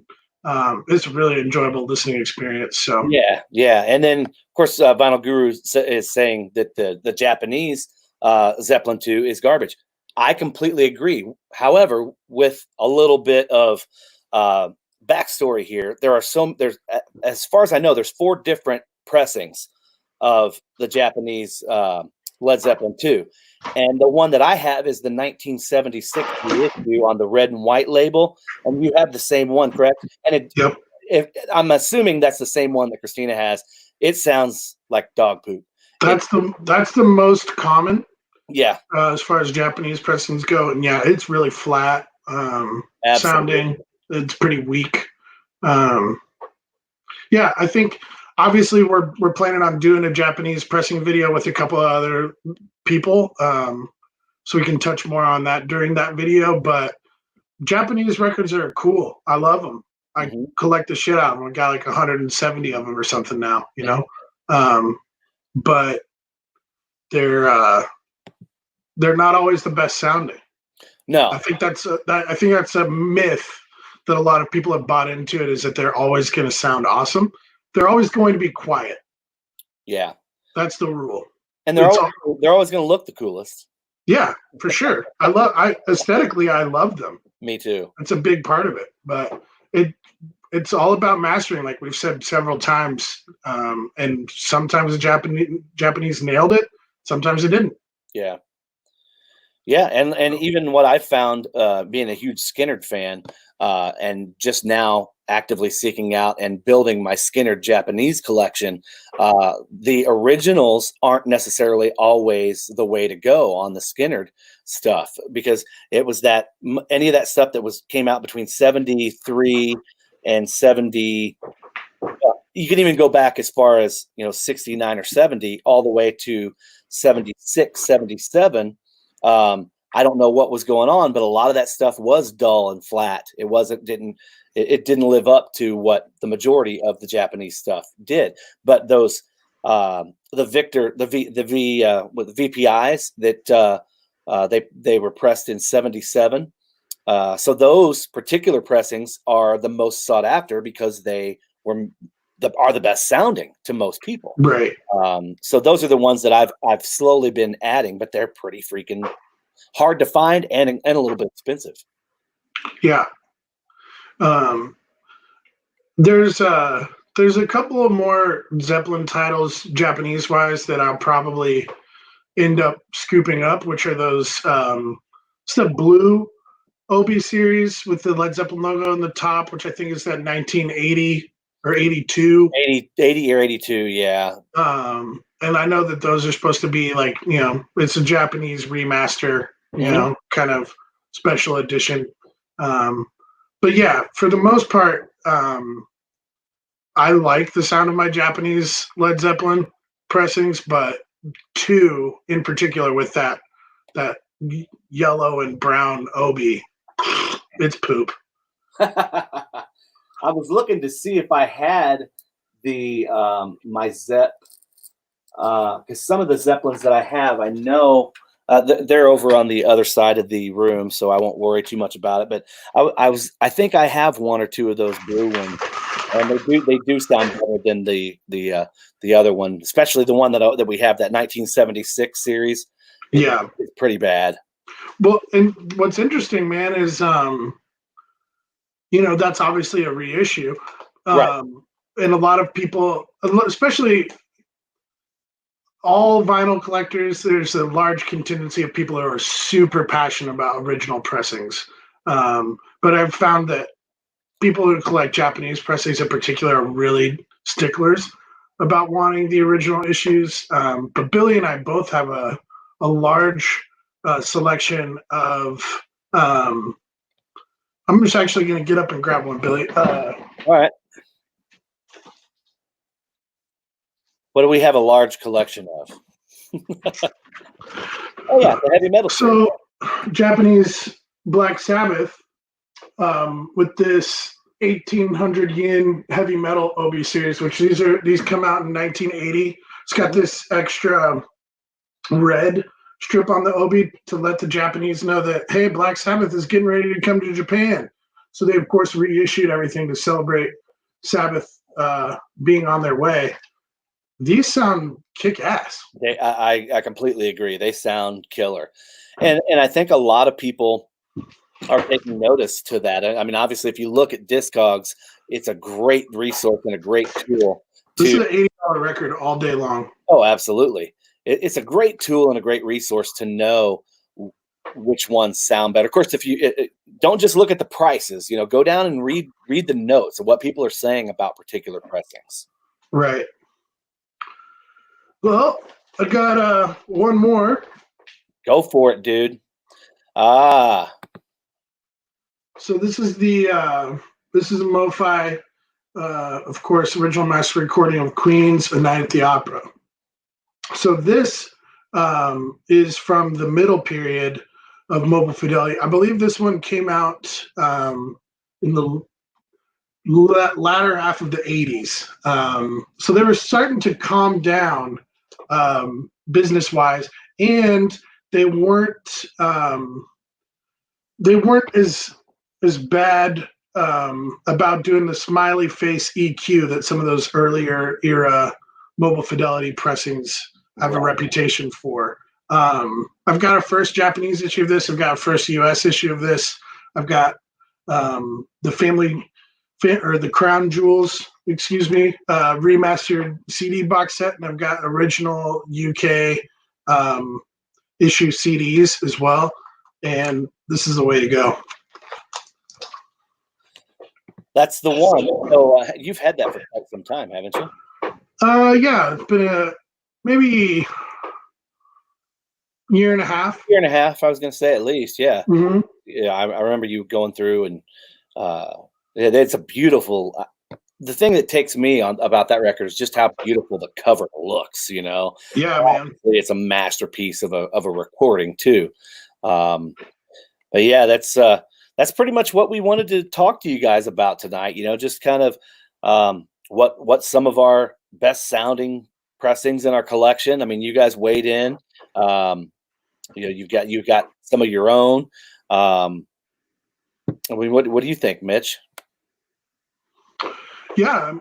it's a really enjoyable listening experience. So yeah. And then of course, Vinyl Guru is saying that the Japanese Zeppelin 2 is garbage. I completely agree. However, with a little bit of backstory here, there's, as far as I know, there's 4 different pressings of the Japanese Led Zeppelin 2. And the one that I have is the 1976 issue on the red and white label. And you have the same one, correct? And I'm assuming that's the same one that Christina has. It sounds like dog poop. That's the most common. Yeah. As far as Japanese pressings go. And yeah, it's really flat sounding. It's pretty weak. Yeah, I think obviously we're planning on doing a Japanese pressing video with a couple of other people, so we can touch more on that during that video. But Japanese records are cool. I love them. I collect the shit out of them. I got like 170 of them or something now, but they're not always the best sounding. No, I think that's a myth that a lot of people have bought into. It is that they're always going to sound awesome. They're always going to be quiet. Yeah, that's the rule. And they're always going to look the coolest. Yeah, for sure. Aesthetically, I love them. Me too. That's a big part of it, but it's all about mastering, like we've said several times. And sometimes the Japanese nailed it. Sometimes they didn't. Yeah. Yeah, and even what I found, being a huge Skynyrd fan, and just now actively seeking out and building my Skynyrd Japanese collection, the originals aren't necessarily always the way to go on the Skynyrd stuff, because it was that any of that stuff that came out between 73 and 70. you can even go back as far as 69 or 70, all the way to 76, 77. I don't know what was going on, but a lot of that stuff was dull and flat. It didn't live up to what the majority of the Japanese stuff did. But those the VPIs that they were pressed in 77. So those particular pressings are the most sought after because they are the best sounding to most people. Right. So those are the ones that I've slowly been adding, but they're pretty freaking hard to find and a little bit expensive. Yeah. There's a couple of more Zeppelin titles, Japanese wise, that I'll probably end up scooping up, which are those it's the blue OB series with the Led Zeppelin logo on the top, which I think is that 1980 or 82. 80 or 82, yeah. And I know that those are supposed to be like, it's a Japanese remaster, kind of special edition. But yeah, for the most part, I like the sound of my Japanese Led Zeppelin pressings, but two in particular with that yellow and brown Obi, it's poop. I was looking to see if I had the my Zepp, because some of the Zeppelins that I have, I know they're over on the other side of the room, so I won't worry too much about it. But I think I have one or two of those blue ones, and they do sound better than the other one, especially the one that we have, that 1976 series. Yeah, it's pretty bad. Well, and what's interesting, man, is that's obviously a reissue, right. And a lot of people, especially all vinyl collectors, there's a large contingency of people who are super passionate about original pressings. But I've found that people who collect Japanese pressings in particular are really sticklers about wanting the original issues. But Billy and I both have a large selection of. I'm just actually going to get up and grab one, Billy. All right. What do we have a large collection of? Oh yeah, the heavy metal. So, Japanese Black Sabbath with this 1,800 yen heavy metal OB series, which these come out in 1980. It's got this extra red strip on the OB to let the Japanese know that, hey, Black Sabbath is getting ready to come to Japan. So they, of course, reissued everything to celebrate Sabbath being on their way. These sound kick-ass. I completely agree. They sound killer. And I think a lot of people are taking notice to that. I mean, obviously, if you look at Discogs, it's a great resource and a great tool. This is an $80 record all day long. Oh, absolutely. It's a great tool and a great resource to know which ones sound better. Of course, if you don't just look at the prices, go down and read the notes of what people are saying about particular pressings. Right. Well, I got one more. Go for it, dude. So this is a MoFi, of course, original master recording of Queen's A Night at the Opera. So this is from the middle period of Mobile Fidelity. I believe this one came out in the latter half of the 80s. So they were starting to calm down business-wise, and they weren't as bad about doing the smiley face EQ that some of those earlier era Mobile Fidelity pressings have a reputation for. I've got a first Japanese issue of this. I've got a first US issue of this. I've got the Crown Jewels, remastered CD box set, and I've got original UK issue CDs as well. And this is the way to go. That's the one. So you've had that for quite some time, haven't you? Yeah, it's been maybe year and a half. Year and a half, I was going to say, at least. Yeah. Mm-hmm. Yeah, I remember you going through, and it's a beautiful the thing that takes me on about that record is just how beautiful the cover looks. Yeah, man. It's a masterpiece of a recording too. Um, but yeah, that's pretty much what we wanted to talk to you guys about tonight. Just kind of what some of our best sounding pressings in our collection. I mean, you guys weighed in. You've got some of your own. I mean, what do you think, Mitch? Yeah,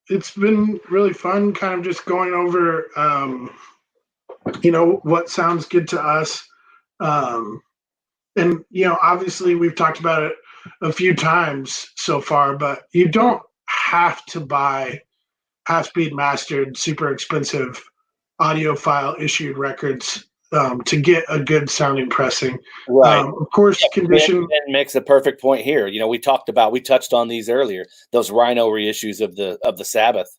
it's been really fun kind of just going over what sounds good to us. And obviously we've talked about it a few times so far, but you don't have to buy half-speed mastered, super expensive audiophile issued records to get a good sounding pressing. Right. Of course, condition makes a perfect point here. We touched on these earlier, those Rhino reissues of the Sabbath.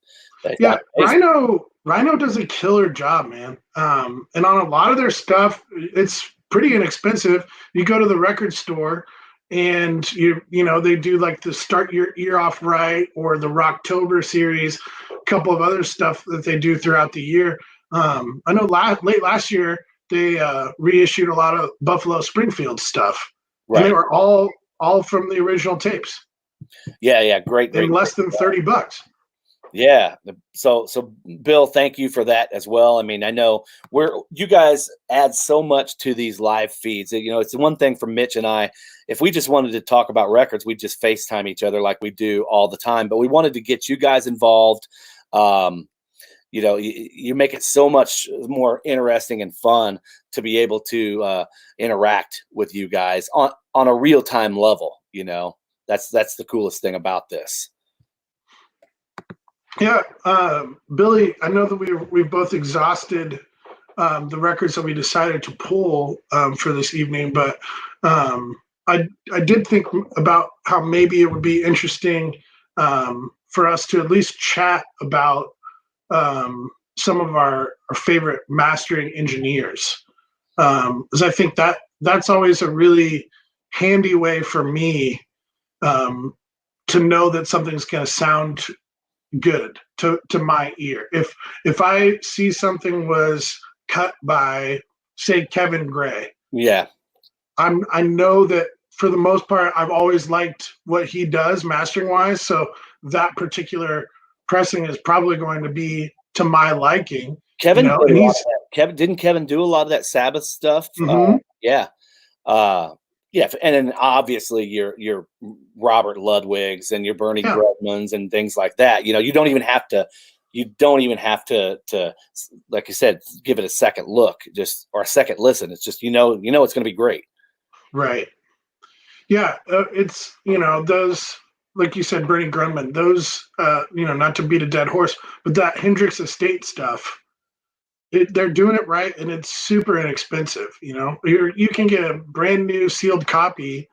Yeah, Rhino does a killer job, man. And on a lot of their stuff, it's pretty inexpensive. You go to the record store and they do like the Start Your Ear Off Right or the Rocktober series, a couple of other stuff that they do throughout the year. I know late last year they reissued a lot of Buffalo Springfield stuff, right. And they were all from the original tapes. Yeah, great. In less than $30. Yeah. So Bill, thank you for that as well. I mean, I know you guys add so much to these live feeds. It's one thing for Mitch and I, if we just wanted to talk about records, we'd just FaceTime each other like we do all the time, but we wanted to get you guys involved. You make it so much more interesting and fun to be able to interact with you guys on a real-time level. That's the coolest thing about this. Yeah, Billy, I know that we've both exhausted the records that we decided to pull for this evening, but I did think about how maybe it would be interesting for us to at least chat about some of our favorite mastering engineers, because I think that's always a really handy way for me to know that something's going to sound good to my ear. If I see something was cut by, say, Kevin Gray, yeah, I know that for the most part I've always liked what he does mastering wise, so that particular pressing is probably going to be to my liking. Kevin didn't Kevin do a lot of that Sabbath stuff? Mm-hmm. Yeah. Yeah, and then obviously your Robert Ludwigs and your Bernie Grudmans and things like that. You don't even have to like you said, give it a second look, or a second listen. It's just it's going to be great. Right. Yeah, it's those, like you said, Bernie Grudman. Those not to beat a dead horse, but that Hendrix Estate stuff. They're doing it right, and it's super inexpensive. You can get a brand new sealed copy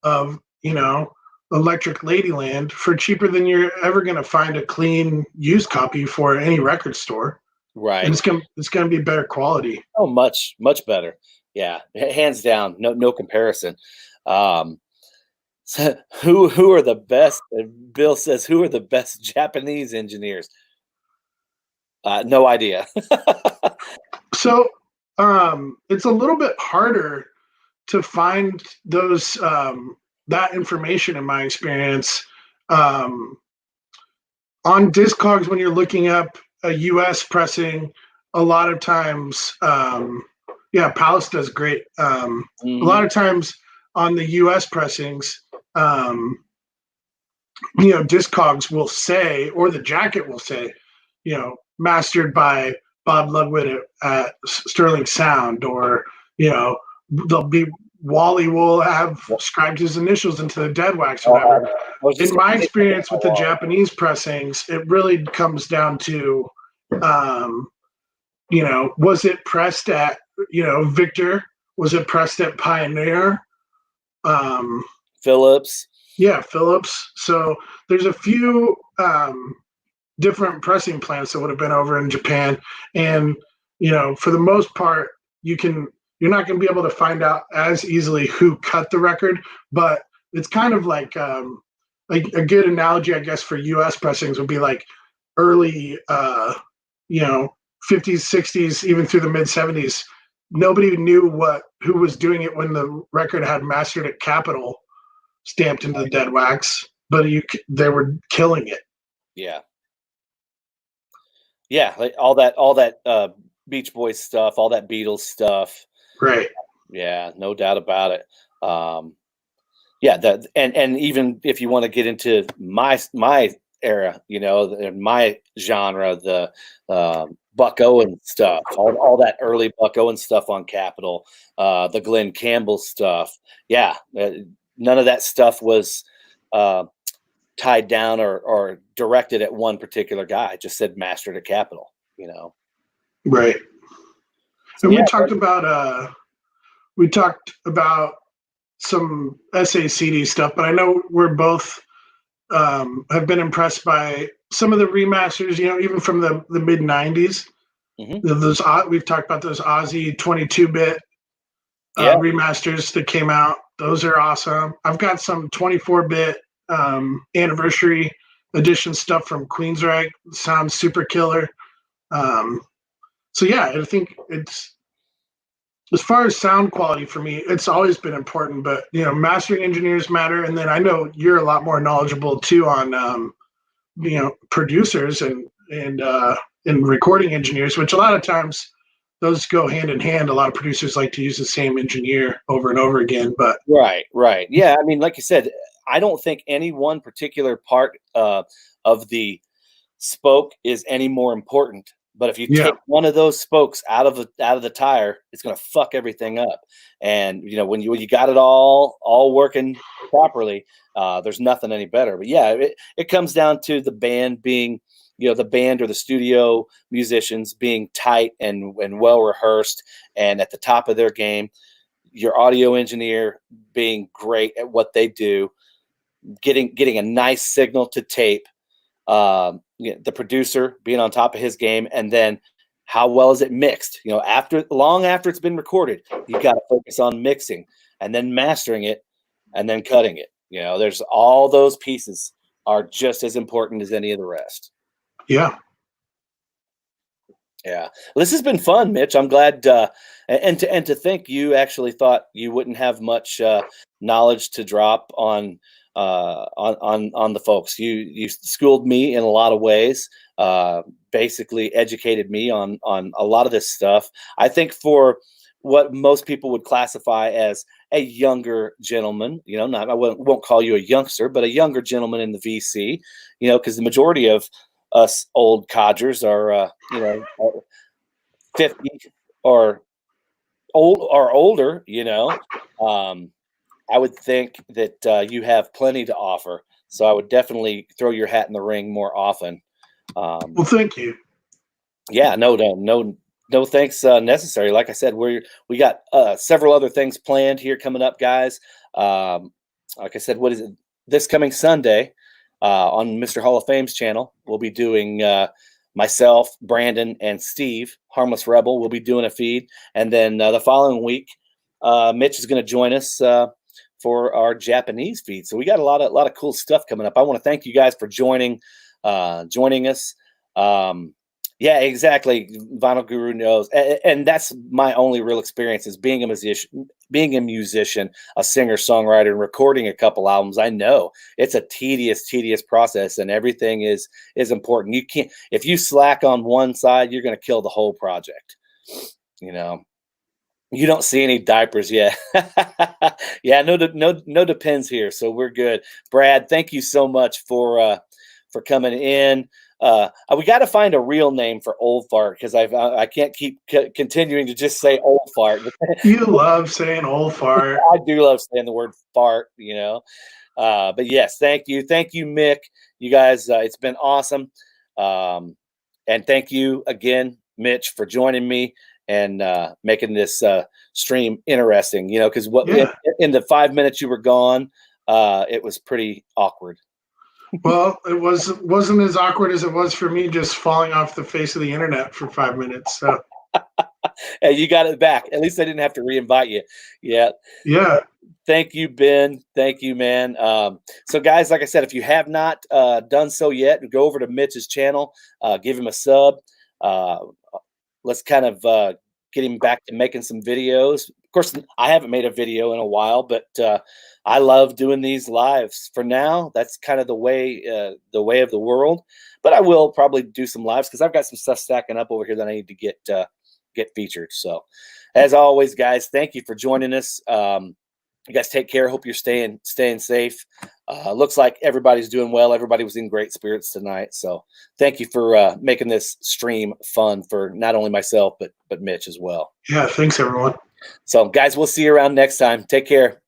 of Electric Ladyland for cheaper than you're ever going to find a clean used copy for any record store. Right, and it's gonna be better quality. Oh, much better. Yeah, hands down, no comparison. So who are the best? Bill says, who are the best Japanese engineers? No idea. So it's a little bit harder to find those that information in my experience. On Discogs, when you're looking up a US pressing, a lot of times Palace does great. A lot of times on the US pressings, Discogs will say, or the jacket will say, mastered by Bob Ludwig at Sterling Sound, or they'll be Wally will have scribed his initials into the dead wax or whatever. In my experience with the Japanese pressings, it really comes down to was it pressed at Victor? Was it pressed at Pioneer? Phillips. Yeah, Phillips. So there's a few different pressing plants that would have been over in Japan, and for the most part, you're not going to be able to find out as easily who cut the record, but it's kind of like a like a good analogy, I guess, for US pressings would be like early, 50s, 60s, even through the mid 70s. Nobody knew who was doing it when the record had mastered at Capitol stamped into the dead wax, but they were killing it. Yeah. Yeah, like all that Beach Boys stuff, all that Beatles stuff. Right. Yeah, no doubt about it. Yeah, and even if you want to get into my era, my genre, the Buck Owen stuff, all that early Buck Owen stuff on Capitol, the Glenn Campbell stuff. Yeah, none of that stuff was tied down or directed at one particular guy. It just said master to Capitol. Right. So, And yeah, we talked about some SACD stuff, but I know we're both have been impressed by some of the remasters, even from the mid 90s. Those we've talked about those Ozzy 22-bit remasters that came out. Those are awesome. I've got some 24-bit anniversary edition stuff from Queensryche. Sounds super killer. So yeah, I think it's, as far as sound quality for me, it's always been important, but mastering engineers matter. And then I know you're a lot more knowledgeable too on producers and recording engineers, which a lot of times those go hand in hand. A lot of producers like to use the same engineer over and over again. But right. Yeah, I mean, like you said, I don't think any one particular part of the spoke is any more important. But if you take one of those spokes out of the tire, it's going to fuck everything up. And when you got it all working properly, there's nothing any better. But yeah, it comes down to the band being, the band or the studio musicians being tight and well rehearsed and at the top of their game. Your audio engineer being great at what they do, getting a nice signal to tape. The producer being on top of his game, and then how well is it mixed? Long after it's been recorded, you got to focus on mixing and then mastering it and then cutting it. There's all those pieces are just as important as any of the rest. Yeah. Well, this has been fun, Mitch. I'm glad, and to think you actually thought you wouldn't have much knowledge to drop on the folks. You schooled me in a lot of ways, basically educated me on a lot of this stuff. I think for what most people would classify as a younger gentleman, I won't call you a youngster, but a younger gentleman in the VC, because the majority of us old codgers are 50 or older. I would think that you have plenty to offer, so I would definitely throw your hat in the ring more often. Well, thank you. Yeah, no thanks necessary. Like I said, we got several other things planned here coming up, guys. Like I said, what is it? This coming Sunday on Mr. Hall of Fame's channel, we'll be doing myself, Brandon, and Steve, Harmless Rebel. We'll be doing a feed, and then the following week, Mitch is going to join us for our Japanese feed. So we got a lot of cool stuff coming up. I want to thank you guys for joining us. Yeah, exactly. Vinyl Guru knows, and that's my only real experience is being a musician, a singer, songwriter, and recording a couple albums. I know it's a tedious process, and everything is important. You can't, if you slack on one side, you're going to kill the whole project. You don't see any diapers yet. Yeah, no depends here, so we're good. Brad, thank you so much for coming in. We got to find a real name for Old Fart because I can't keep continuing to just say Old Fart. You love saying Old Fart. I do love saying the word fart, But yes, thank you, Mick. You guys, it's been awesome, and thank you again, Mitch, for joining me and making this stream interesting. Because in the 5 minutes you were gone, it was pretty awkward. Well, it wasn't as awkward as it was for me just falling off the face of the internet for 5 minutes. So Hey, you got it back. At least I didn't have to re-invite you. Yeah. Yeah. Thank you, Ben. Thank you, man. So, guys, like I said, if you have not done so yet, go over to Mitch's channel, give him a sub. Uh, let's kind of get him back to making some videos. Of course, I haven't made a video in a while, but I love doing these lives. For now, that's kind of the way of the world. But I will probably do some lives because I've got some stuff stacking up over here that I need to get featured. So, as always, guys, thank you for joining us. You guys take care. Hope you're staying safe. Looks like everybody's doing well. Everybody was in great spirits tonight. So thank you for making this stream fun for not only myself, but Mitch as well. Yeah. Thanks, everyone. So guys, we'll see you around next time. Take care.